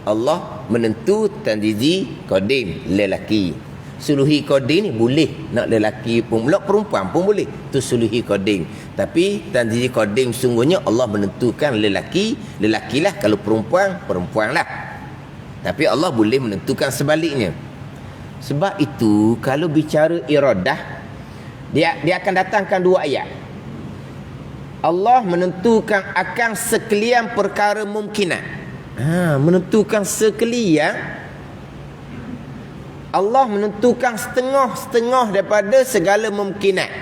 Allah menentu tanjizi qadim lelaki. Suluhi qadim ni boleh nak lelaki pun, perempuan pun boleh. Tu suluhi qadim. Tapi tanjizi qadim sungguhnya Allah menentukan lelaki, lelakilah. Kalau perempuan, perempuanlah. Tapi Allah boleh menentukan sebaliknya. Sebab itu kalau bicara iradah, dia akan datangkan dua ayat. Allah menentukan akan sekalian perkara mungkinat. Menentukan sekalian. Allah menentukan setengah-setengah daripada segala mumkinat.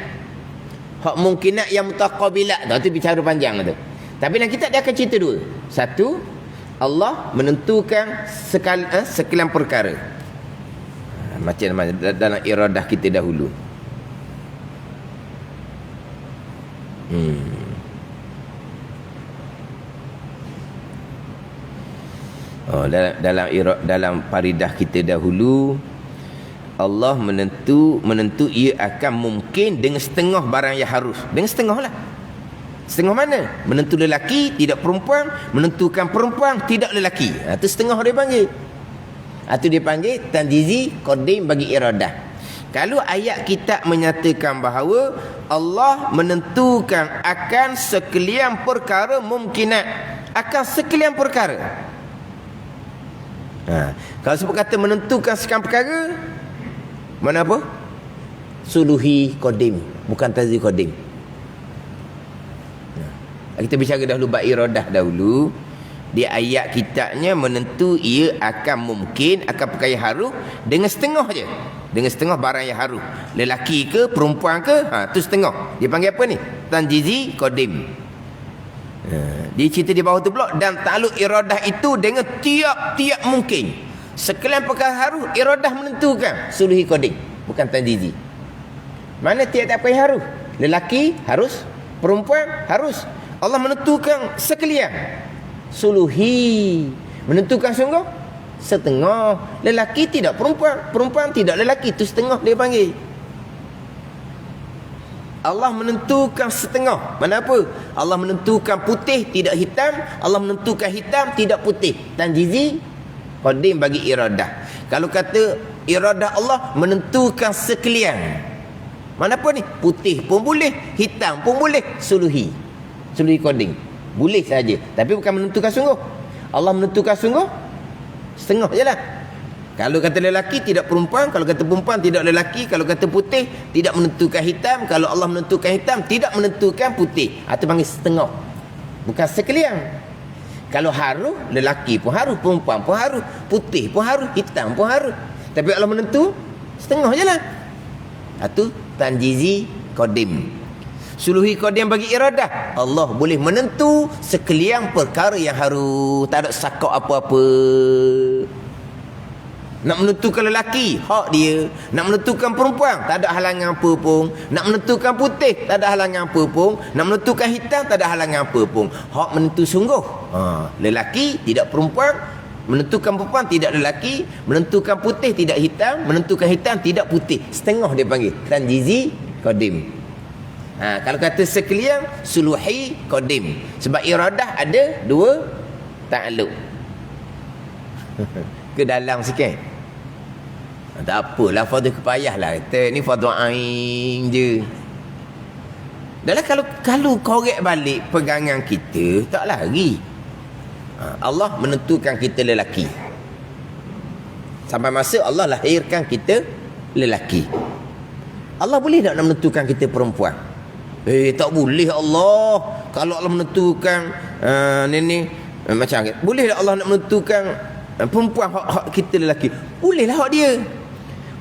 Hak mumkinat yang mutaqabilat tu bicara panjang tu. Tapi dalam kitab dia akan cerita dua. Satu, Allah menentukan sekalian perkara. Macam mana dalam iradah kita dahulu. Dalam paridah kita dahulu, Allah menentu ia akan mungkin dengan setengah barang yang harus. Dengan setengah lah. Setengah mana? Menentu lelaki, tidak perempuan. Menentukan perempuan, tidak lelaki. Itu setengah dia panggil. Itu dia panggil tanjizi qadim bagi iradah. Kalau ayat kitab menyatakan bahawa Allah menentukan akan sekalian perkara mumkinat, akan sekalian perkara. Kalau sebut kata menentukan sekalian perkara, mana apa? Suluhi qadim, bukan tanzil qadim. Kita bicara dahulu bab iradah dahulu. Di ayat kitabnya menentu ia akan mungkin, akan perkara haru dengan setengah je. Dengan setengah barang yang haru. Lelaki ke, perempuan ke, tu setengah. Dia panggil apa ni? Tanjizi qadim. Dia cerita di bawah tu pula, dan takluk iradah itu dengan tiap-tiap mungkin. Sekalian perkara haru, iradah menentukan suluhi qadim, bukan tanjizi. Mana tiap-tiap perkara haru? Lelaki harus, perempuan harus. Allah menentukan sekalian. Suluhi menentukan sungguh setengah. Lelaki tidak perempuan, perempuan tidak lelaki, itu setengah dia panggil. Allah menentukan setengah. Mana apa? Allah menentukan putih tidak hitam, Allah menentukan hitam tidak putih. Tanjizi qadim bagi iradah. Kalau kata iradah Allah menentukan sekalian, mana apa ni? Putih pun boleh, hitam pun boleh, suluhi qadim boleh saja, tapi bukan menentukan sungguh. Allah menentukan sungguh setengah je lah. Kalau kata lelaki tidak perempuan, kalau kata perempuan tidak lelaki, kalau kata putih tidak menentukan hitam, kalau Allah menentukan hitam tidak menentukan putih, itu panggil setengah, bukan sekalian. Kalau haru, lelaki pun haru, perempuan pun haru, putih pun haru, hitam pun haru, tapi Allah menentu setengah je lah. Itu tanjizi qadim. Suluhi qadim bagi iradah, Allah boleh menentu sekalian perkara yang haru, tak ada sakok apa-apa. Nak menentukan lelaki, hak dia. Nak menentukan perempuan, tak ada halangan apa pun. Nak menentukan putih, tak ada halangan apa pun. Nak menentukan hitam, tak ada halangan apa pun. Hak menentu sungguh. Lelaki tidak perempuan, menentukan perempuan tidak lelaki, menentukan putih tidak hitam, menentukan hitam tidak putih. Setengah dia panggil tanjizi qadim. Kalau kata sekalian, suluhi qadim. Sebab iradah ada dua takluk. Ke dalam sikit. Tak apalah, fardu kepayah lah. Kata ni fardu ain je. Dah lah, kalau korek balik pegangan kita, tak lari. Allah menentukan kita lelaki. Sampai masa Allah lahirkan kita lelaki. Allah boleh tak nak menentukan kita perempuan? Tak boleh Allah. Kalau Allah menentukan macam boleh tak Allah nak menentukan perempuan hak kita lelaki? Bolehlah hak dia.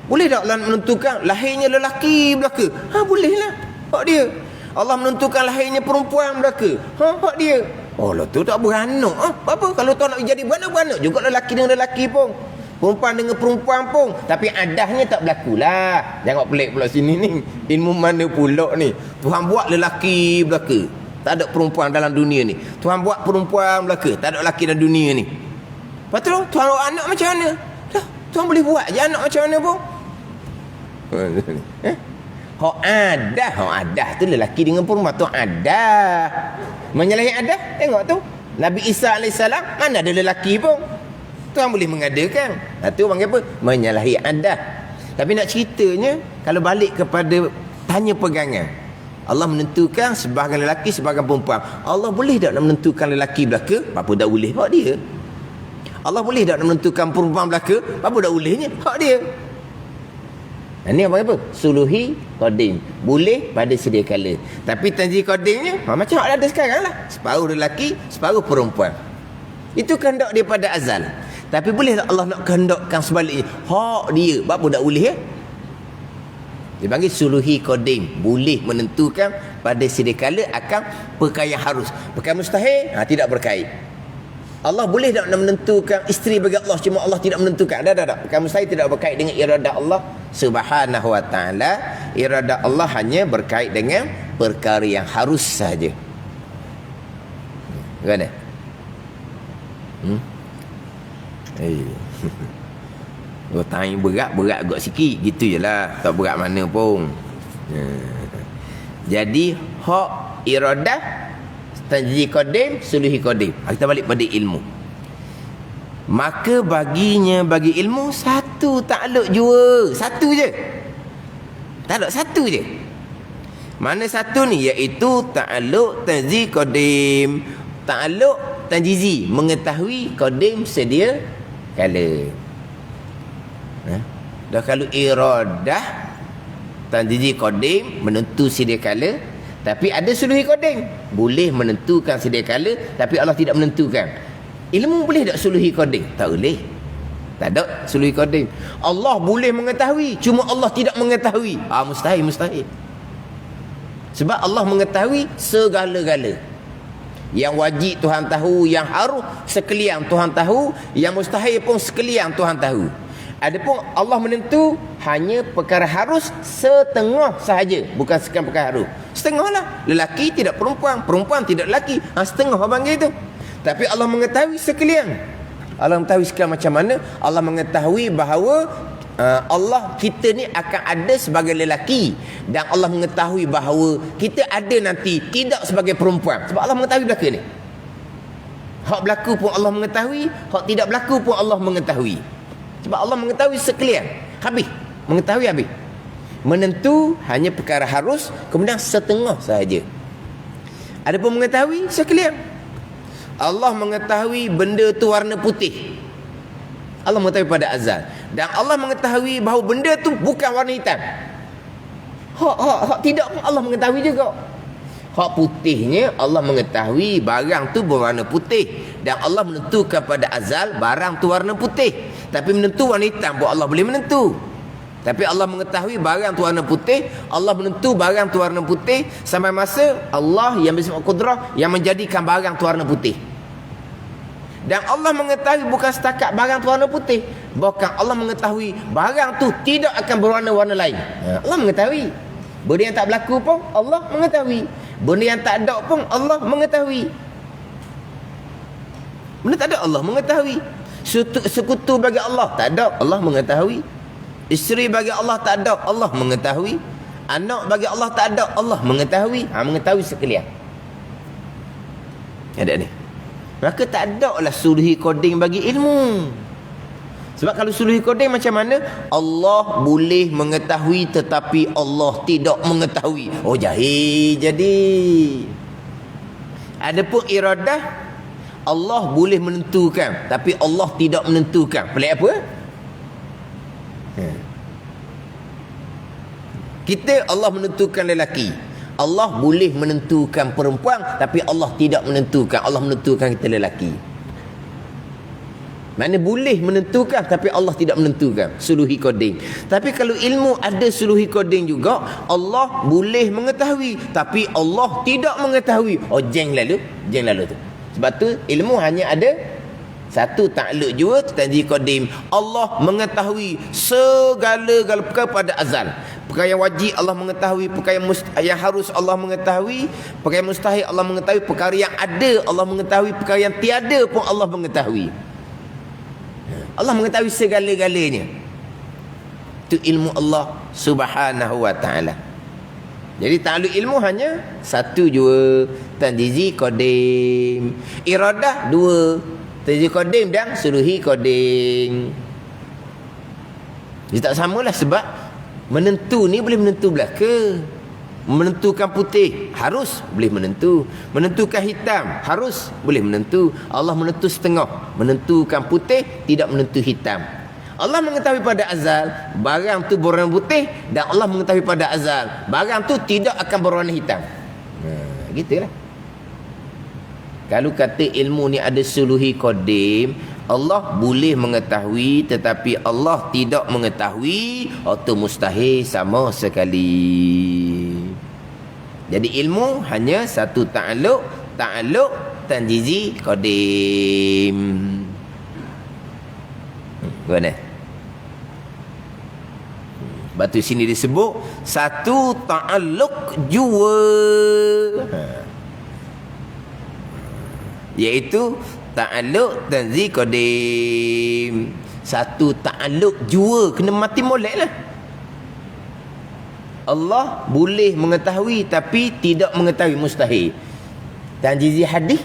Boleh tak Allah menentukan lahirnya lelaki belaka? Bolehlah hak dia. Allah menentukan lahirnya perempuan belaka. Hak dia. Allah tu tak beranak. Apa kalau tu nak jadi beranak juga lelaki dengan lelaki pun. Perempuan dengan perempuan pun, tapi adahnya tak berlaku lah. Jangan pelik pula sini ni. Ilmu mana pula ni? Tuhan buat lelaki belaka, tak ada perempuan dalam dunia ni. Tuhan buat perempuan belaka, tak ada lelaki dalam dunia ni. Lepas tu Tuhan buat anak macam mana? Tuhan boleh buat je anak macam mana pun. Hak adah tu lelaki dengan perempuan tu adah. Menyalahi adah, tengok tu. Nabi Isa AS mana ada lelaki pun. Tuhan boleh mengadakan. Itu panggil apa? Menyalahi adah. Tapi nak ceritanya, kalau balik kepada tanya pegangan, Allah menentukan sebahagian lelaki, sebahagian perempuan. Allah boleh tak nak menentukan lelaki belaka? Apa tak boleh? Hak dia. Allah boleh tak nak menentukan perempuan belaka? Apa tak bolehnya? Hak dia. Ini apa? Suluhi qadim. Boleh pada sedia kala. Tapi tanjiz qadimnya macam ada sekarang lah. Separuh lelaki, separuh perempuan. Itu kehendak dia pada azal. Tapi boleh tak Allah nak kehendakkan sebaliknya? Hak dia. Apa tak boleh ya? Dia panggil suluhi qadim. Boleh menentukan pada sedia kala akan perkara yang harus. Perkara mustahil, tidak berkait. Allah boleh tak menentukan isteri bagi Allah, cuma Allah tidak menentukan. Tak. Perkara mustahil tidak berkait dengan iradah Allah Subhanahu wa ta'ala. Iradah Allah hanya berkait dengan perkara yang harus saja. Bagaimana? Tanya berat agak sikit. Gitu je lah. Tak berat mana pun. Jadi hak iradah, tanjiz qadim, suluhi qadim. Kita balik pada ilmu. Maka bagi ilmu satu takluk jua. Satu je. Tak ada, satu je. Mana satu ni? Iaitu ta'alluq tanzi qadim. Ta'alluq tanjizi, mengetahui qadim sedia kala. Dah kalau iradah tanjizi qadim, menentu sedia kala, tapi ada suluhi qadim, boleh menentukan sedia kala, tapi Allah tidak menentukan. Ilmu boleh tak suluhi qadim? Tak boleh. Tak ada suluhi qadim. Allah boleh mengetahui, cuma Allah tidak mengetahui. Mustahil. Sebab Allah mengetahui segala-gala. Yang wajib Tuhan tahu, yang harus sekalian Tuhan tahu, yang mustahil pun sekalian Tuhan tahu. Adapun Allah menentu hanya perkara harus setengah sahaja, bukan sekian perkara harus. Setengah lah. Lelaki tidak perempuan, perempuan tidak lelaki. Setengah abang gitu. Tapi Allah mengetahui sekalian. Allah mengetahui sekalian macam mana? Allah mengetahui bahawa Allah, kita ni akan ada sebagai lelaki, dan Allah mengetahui bahawa kita ada nanti tidak sebagai perempuan. Sebab Allah mengetahui belaka ni. Hak berlaku pun Allah mengetahui, hak tidak berlaku pun Allah mengetahui. Sebab Allah mengetahui sekalian. Habis. Mengetahui habis. Menentu hanya perkara harus, kemudian setengah sahaja. Ada pun mengetahui sekalian. Allah mengetahui benda tu warna putih. Allah mengetahui pada azal. Dan Allah mengetahui bahawa benda tu bukan warna hitam. Hak tidak pun Allah mengetahui juga. Hak putihnya Allah mengetahui barang tu berwarna putih, dan Allah menentukan pada azal barang tu warna putih. Tapi menentu warna hitam pun Allah boleh menentu. Tapi Allah mengetahui barang tu warna putih, Allah menentu barang tu warna putih sampai masa Allah yang bersifat kudrah yang menjadikan barang tu warna putih. Dan Allah mengetahui bukan setakat barang tu warna putih, bahkan Allah mengetahui barang tu tidak akan berwarna-warna lain. Allah mengetahui. Benda yang tak berlaku pun Allah mengetahui. Benda yang tak ada pun Allah mengetahui. Benda tak ada Allah mengetahui. Sekutu bagi Allah tak ada, Allah mengetahui. Isteri bagi Allah tak ada, Allah mengetahui. Anak bagi Allah tak ada, Allah mengetahui. Mengetahui sekalian. Ada ni. Maka tak ada lah suluhi qadim bagi ilmu. Sebab kalau suluhi qadim macam mana? Allah boleh mengetahui tetapi Allah tidak mengetahui. Jahil jadi. Adapun iradah, Allah boleh menentukan tapi Allah tidak menentukan. Pelik apa? Kita Allah menentukan lelaki, Allah boleh menentukan perempuan, tapi Allah tidak menentukan. Allah menentukan kita lelaki. Mana boleh menentukan tapi Allah tidak menentukan. Suluhi qadim. Tapi kalau ilmu ada suluhi qadim juga, Allah boleh mengetahui tapi Allah tidak mengetahui. Jeng lalu tu. Sebab tu ilmu hanya ada satu, ta'alluq jua tanzi qadim. Allah mengetahui segala-gala perkara pada azal. Perkara yang wajib Allah mengetahui, perkara yang harus Allah mengetahui, perkara yang mustahil Allah mengetahui, perkara yang ada Allah mengetahui, perkara yang tiada pun Allah mengetahui. Allah mengetahui segala-galanya. Itu ilmu Allah Subhanahu wa ta'ala. Jadi ta'alluq ilmu hanya satu jua, tanjizi qadim. Iradah dua, tanjizi qadim dan suluhi qadim. Dia tak samalah, sebab menentu ni boleh menentu belaka. Menentukan putih harus boleh menentu. Menentukan hitam harus boleh menentu. Allah menentu setengah. Menentukan putih, tidak menentu hitam. Allah mengetahui pada azal barang tu berwarna putih, dan Allah mengetahui pada azal barang tu tidak akan berwarna hitam. Gitulah. Kalau kata ilmu ni ada suluhi qadim, Allah boleh mengetahui tetapi Allah tidak mengetahui, itu mustahil sama sekali. Jadi ilmu hanya satu, ta'alluq tanjizi qadim. Mana? Batu sini disebut satu ta'alluq jua, iaitu ta'alluq tanzi qadim. Satu ta'alluq jua, kena mati molek lah. Allah boleh mengetahui tapi tidak mengetahui, mustahil. Tanjizi hadis.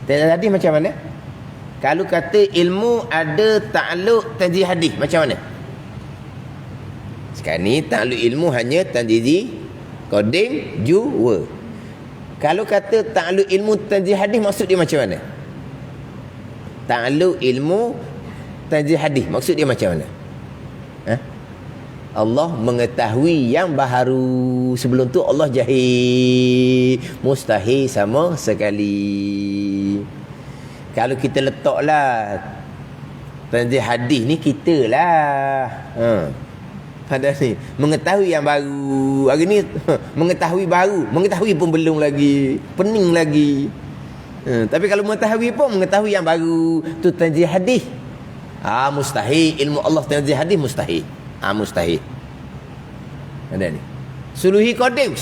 Tanjizi hadis macam mana? Kalau kata ilmu ada ta'alluq tanjizi hadis, macam mana? Sekarang ni ta'alluq ilmu hanya tanzizi qadim jua. Kalau kata ta'alluq ilmu tanzih hadis, maksud dia macam mana? Ta'alluq ilmu tanzih hadis, maksud dia macam mana? Allah mengetahui yang baharu. Sebelum tu Allah jahil, mustahil sama sekali. Kalau kita letaklah tanzih hadis ni, kita lah pada ni mengetahui yang baru. Hari ni mengetahui baru, mengetahui pun belum lagi, pening lagi. Tapi kalau mengetahui pun mengetahui yang baru, tu tanzih hadis. Mustahil. Ilmu Allah tanzih hadis mustahil. Mustahil. Ada ni. Suluhi qadim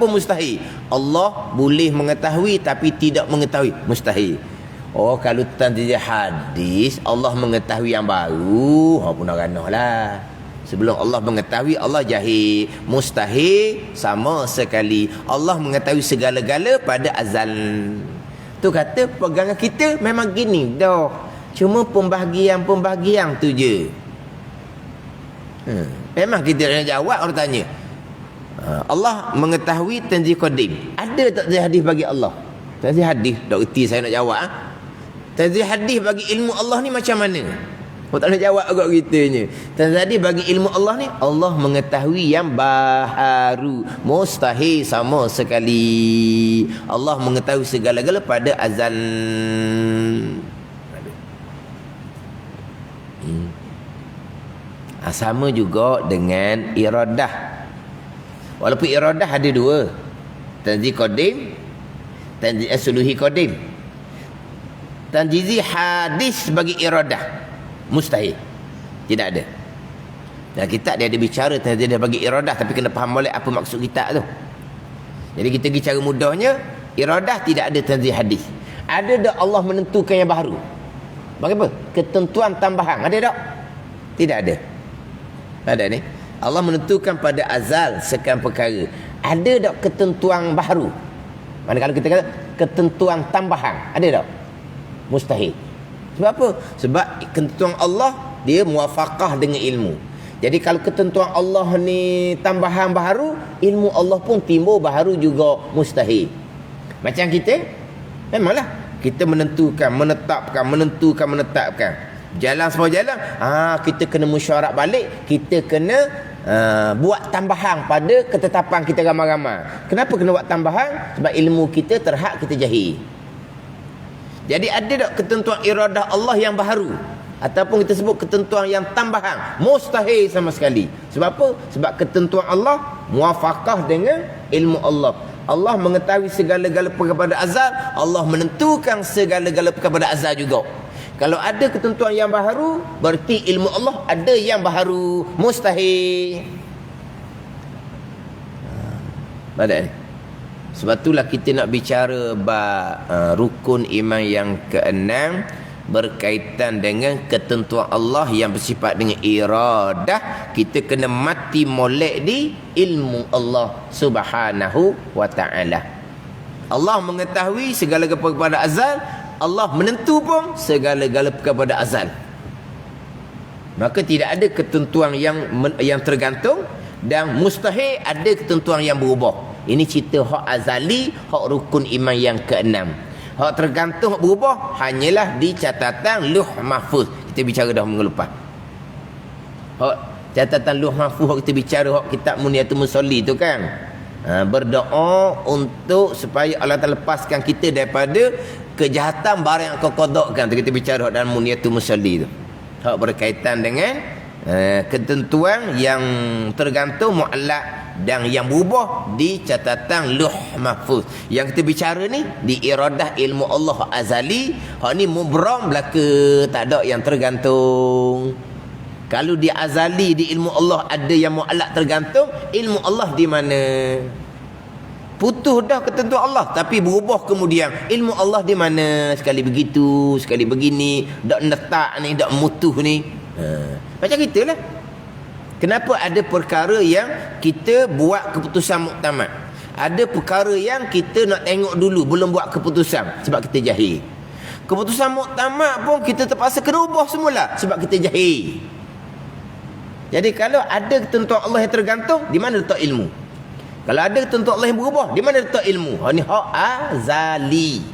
pun mustahil. Allah boleh mengetahui tapi tidak mengetahui, mustahil. Kalau tanzih hadis Allah mengetahui yang baru, pun ranah lah. Sebelum Allah mengetahui, Allah jahil, mustahil sama sekali. Allah mengetahui segala-gala pada azal. Tu kata pegangan kita memang gini dah. Cuma pembahagian tu je. Memang kita nak jawab, orang tanya. Allah mengetahui tanzih qadim. Ada tak tanzih hadis bagi Allah? Tanzih hadis, tak erti saya nak jawab. Tanzih hadis bagi ilmu Allah ni macam mana? Tak nak jawab agak kitanya. Tanzih hadis bagi ilmu Allah ni, Allah mengetahui yang baharu, mustahil sama sekali. Allah mengetahui segala-gala pada azal. Sama juga dengan iradah. Walaupun iradah ada dua, tanzih qadim, tanzih suluhi qadim. Tanzizi hadis bagi iradah mustahil, tidak ada. Dan kita dia ada bicara tanzih bagi iradah, tapi kena faham boleh apa maksud kita tu. Jadi kita pergi cara mudahnya, iradah tidak ada tanzih hadis. Ada tak Allah menentukan yang baru? Bagaimana? Ketentuan tambahan ada tak? Tidak ada. Ada ni. Allah menentukan pada azal sekian perkara. Ada tak ketentuan baru? Mana kalau kita kata ketentuan tambahan, ada tak? Mustahil. Sebab apa? Sebab ketentuan Allah dia muwafaqah dengan ilmu. Jadi kalau ketentuan Allah ni tambahan baru, ilmu Allah pun timbul baru juga, mustahil. Macam kita, memanglah kita menentukan, menetapkan. Jalan semua jalan, kita kena mesyuarat balik, kita kena buat tambahan pada ketetapan kita ramai-ramai. Kenapa kena buat tambahan? Sebab ilmu kita terhad, kita jahil. Jadi ada tak ketentuan iradah Allah yang baru, ataupun kita sebut ketentuan yang tambahan? Mustahil sama sekali. Sebab apa? Sebab ketentuan Allah muwafaqah dengan ilmu Allah. Allah mengetahui segala-gala perkara pada azal, Allah menentukan segala-gala perkara pada azal juga. Kalau ada ketentuan yang baru, berarti ilmu Allah ada yang baru, mustahil. Baik. Sebab itulah kita nak bicara rukun iman yang keenam berkaitan dengan ketentuan Allah yang bersifat dengan iradah. Kita kena mati molek di ilmu Allah Subhanahu wa taala. Allah mengetahui segala-gala perkara azal, Allah menentu pun segala-gala kepada azal. Maka tidak ada ketentuan yang tergantung, dan mustahil ada ketentuan yang berubah. Ini cerita hak azali, hak rukun iman yang keenam. Hak tergantung, hak berubah hanyalah di catatan Lauh Mahfuz. Kita bicara dah minggu lepas. Hak catatan Lauh Mahfuz, hak kita bicara hak kitab Muniyatul Musolli tu kan. Berdoa untuk supaya Allah Ta'ala lepaskan kita daripada kejahatan barang yang kau qadakkan. Kita bicara dalam Muniyatul Musolli tu. Hak berkaitan dengan ketentuan yang tergantung, mu'allaq, dan yang berubah di catatan Lauh Mahfuz. Yang kita bicara ni di iradah ilmu Allah azali. Hak ni mubram belaka, tak ada yang tergantung. Kalau di azali, di ilmu Allah ada yang mu'allaq tergantung, ilmu Allah di mana? Putus dah ketentuan Allah, tapi berubah kemudian. Ilmu Allah di mana? Sekali begitu, sekali begini, dak netak ni, dak mutuh ni. Macam kita lah. Kenapa ada perkara yang kita buat keputusan muktamad? Ada perkara yang kita nak tengok dulu, belum buat keputusan sebab kita jahil. Keputusan muktamad pun kita terpaksa kena ubah semula sebab kita jahil. Jadi kalau ada ketentuan Allah yang tergantung, di mana letak ilmu? Kalau ada ketentuan Allah yang berubah, di mana letak ilmu? Ini hak azali.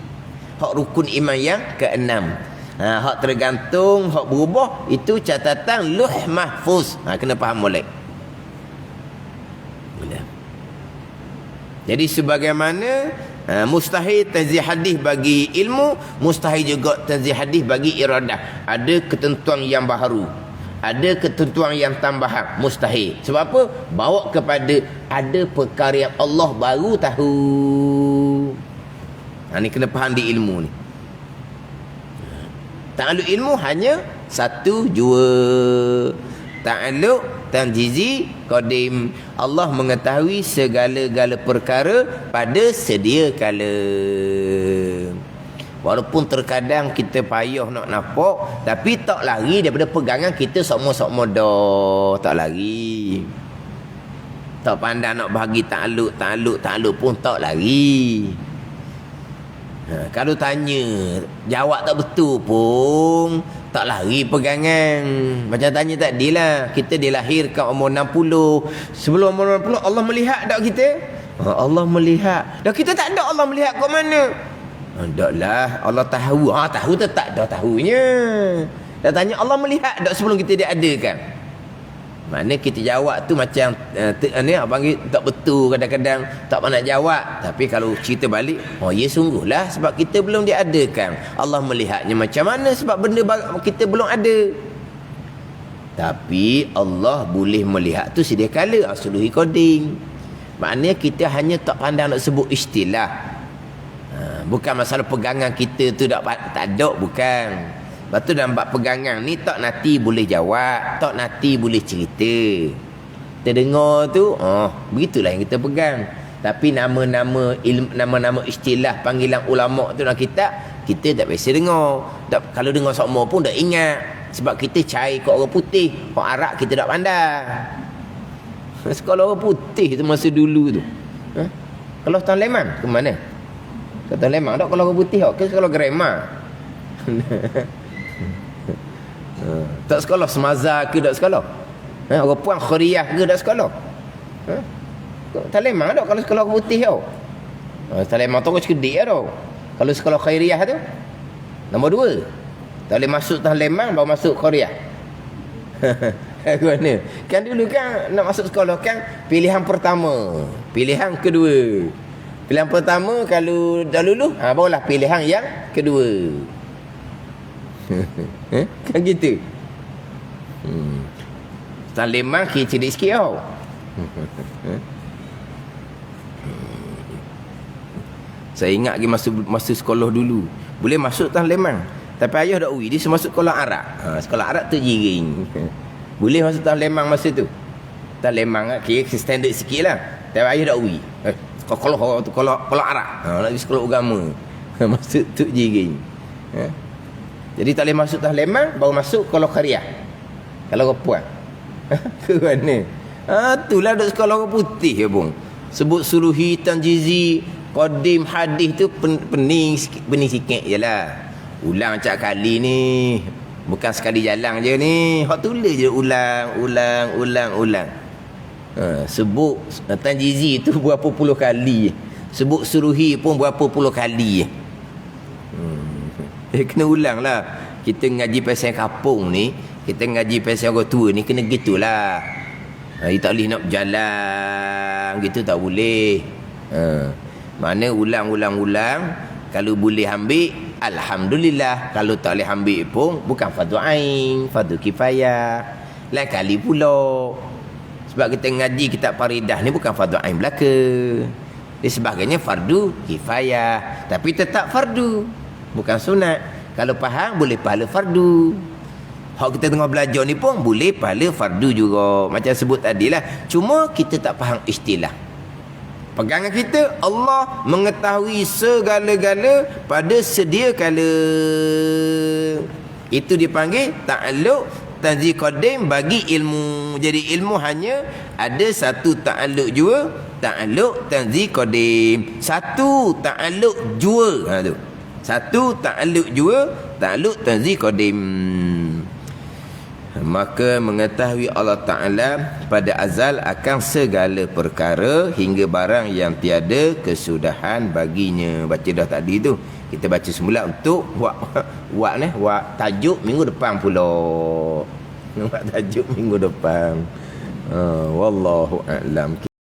Hak rukun iman yang keenam. Hak tergantung, hak berubah, itu catatan Lauh Mahfuz. Kena faham molek. Jadi sebagaimana mustahil tanzih hadis bagi ilmu, mustahil juga tanzih hadis bagi iradah. Ada ketentuan yang baharu, ada ketentuan yang tambahan, mustahil. Sebab apa? Bawa kepada ada perkara yang Allah baru tahu. Ni kena faham di ilmu ni. Ta'alluq ilmu hanya satu jua. Ta'alluq tanjizi qadim. Allah mengetahui segala-gala perkara pada sedia kala. Walaupun terkadang kita payah nak nampak, tapi tak lari daripada pegangan kita sokmo-sokmo dah. Tak lari. Tak pandai nak bahagi ta'alluq pun tak lari. Kalau tanya jawab tak betul pun tak lari pegangan. Macam tanya tadi lah, kita dilahirkan umur 60. Sebelum umur 60 Allah melihat tak kita? Allah melihat. Dah kita tak ada Allah melihat kat mana? Tak lah, Allah tahu. Tahu tetap dah tahunya. Dah tanya Allah melihat tak sebelum kita diadakan? Mana kita jawab tu macam ni panggil tak betul, kadang-kadang tak nak jawab. Tapi kalau cerita balik, ya sungguhlah sebab kita belum diadakan. Allah melihatnya macam mana sebab benda kita belum ada. Tapi Allah boleh melihat tu sedia kala, asluhi qadim. Maknanya kita hanya tak pandang nak sebut istilah. Bukan masalah pegangan kita tu tak ada, bukan. Lepas tu dalam bab pegangan ni tak nanti boleh jawab, tak nanti boleh cerita. Kita dengar tu, begitulah yang kita pegang. Tapi nama-nama ilmu, nama-nama istilah panggilan ulama tu dalam kitab, kita tak biasa dengar. Kalau dengar semua pun tak ingat. Sebab kita cari kat orang putih, orang Arab kita tak pandai. Sekolah orang putih tu masa dulu tu. Kalau Tan Leman ke mana? Tan Leman tak kalau orang putih ke sekolah grammar. Tak sekolah Semaza ke tak sekolah? Orang puan Khuriyah ke tak sekolah? Tak lemang tak kalau sekolah putih tau. Tak lemang tu orang cekedik tau. Kalau sekolah Khairiyah tu nombor 2. Tak boleh masuk tak lemang baru masuk Khuriyah. Mana? Kan dulu kan nak masuk sekolah kan pilihan pertama, pilihan kedua. Pilihan pertama kalau dah lulus, barulah pilihan yang kedua. Kan gitu. Tan Lemang kira cerdik sikit tau. Saya ingat lagi masa sekolah dulu, boleh masuk Tan Lemang, tapi ayah dak ui dia masuk sekolah Arab. Sekolah Arab tu jiring. Boleh masuk Tan Lemang masa tu. Tan Lemang kira standard sikit lah, tapi ayah dak ui. Kalau Arab, nak pergi sekolah agama. Masuk tu jiring. Jadi tak boleh masuk Tan Lemang, baru masuk kalau Khairiyah. Kalau orang puan. Ke mana? Itulah duk sekolah orang putih ya bung. Sebut suruhi, tanjizi, qadim, hadis tu pening sikit jelah. Ulang cak kali ni. Bukan sekali jalan je ni. Hak tulis je ulang. Sebut tanjizi tu berapa puluh kali. Sebut suruhi pun berapa puluh kali. Kena ulang lah. Kita ngaji pasal kampung ni, kita ngaji pasal orang tua ni, kena gitulah. Dia tak boleh nak berjalan gitu, tak boleh. Mana ulang. Kalau boleh ambil, alhamdulillah. Kalau tak boleh ambil pun bukan fardu ain, fardu kifayah. Lain kali pula. Sebab kita ngaji kitab Faridah ni bukan fardu ain belaka. Dia sebagainya fardu kifayah, tapi tetap fardu, bukan sunat. Kalau faham boleh pahala fardu. Hak kita tengah belajar ni pun boleh pahala fardu juga. Macam sebut tadilah. Cuma kita tak faham istilah. Pegangan kita, Allah mengetahui segala-gala pada sedia kala. Itu dipanggil ta'alluq tanzih qadim bagi ilmu. Jadi ilmu hanya ada satu ta'alluq jua, ta'alluq tanzih qadim. Satu ta'alluq jua. Tu. Satu ta'alluq jua, ta'alluq tanzih qadim. Maka mengetahui Allah Ta'ala pada azal akan segala perkara hingga barang yang tiada kesudahan baginya. Baca dah tadi tu. Kita baca semula untuk wak tajuk minggu depan pula. Wak tajuk minggu depan. Wallahu a'lam.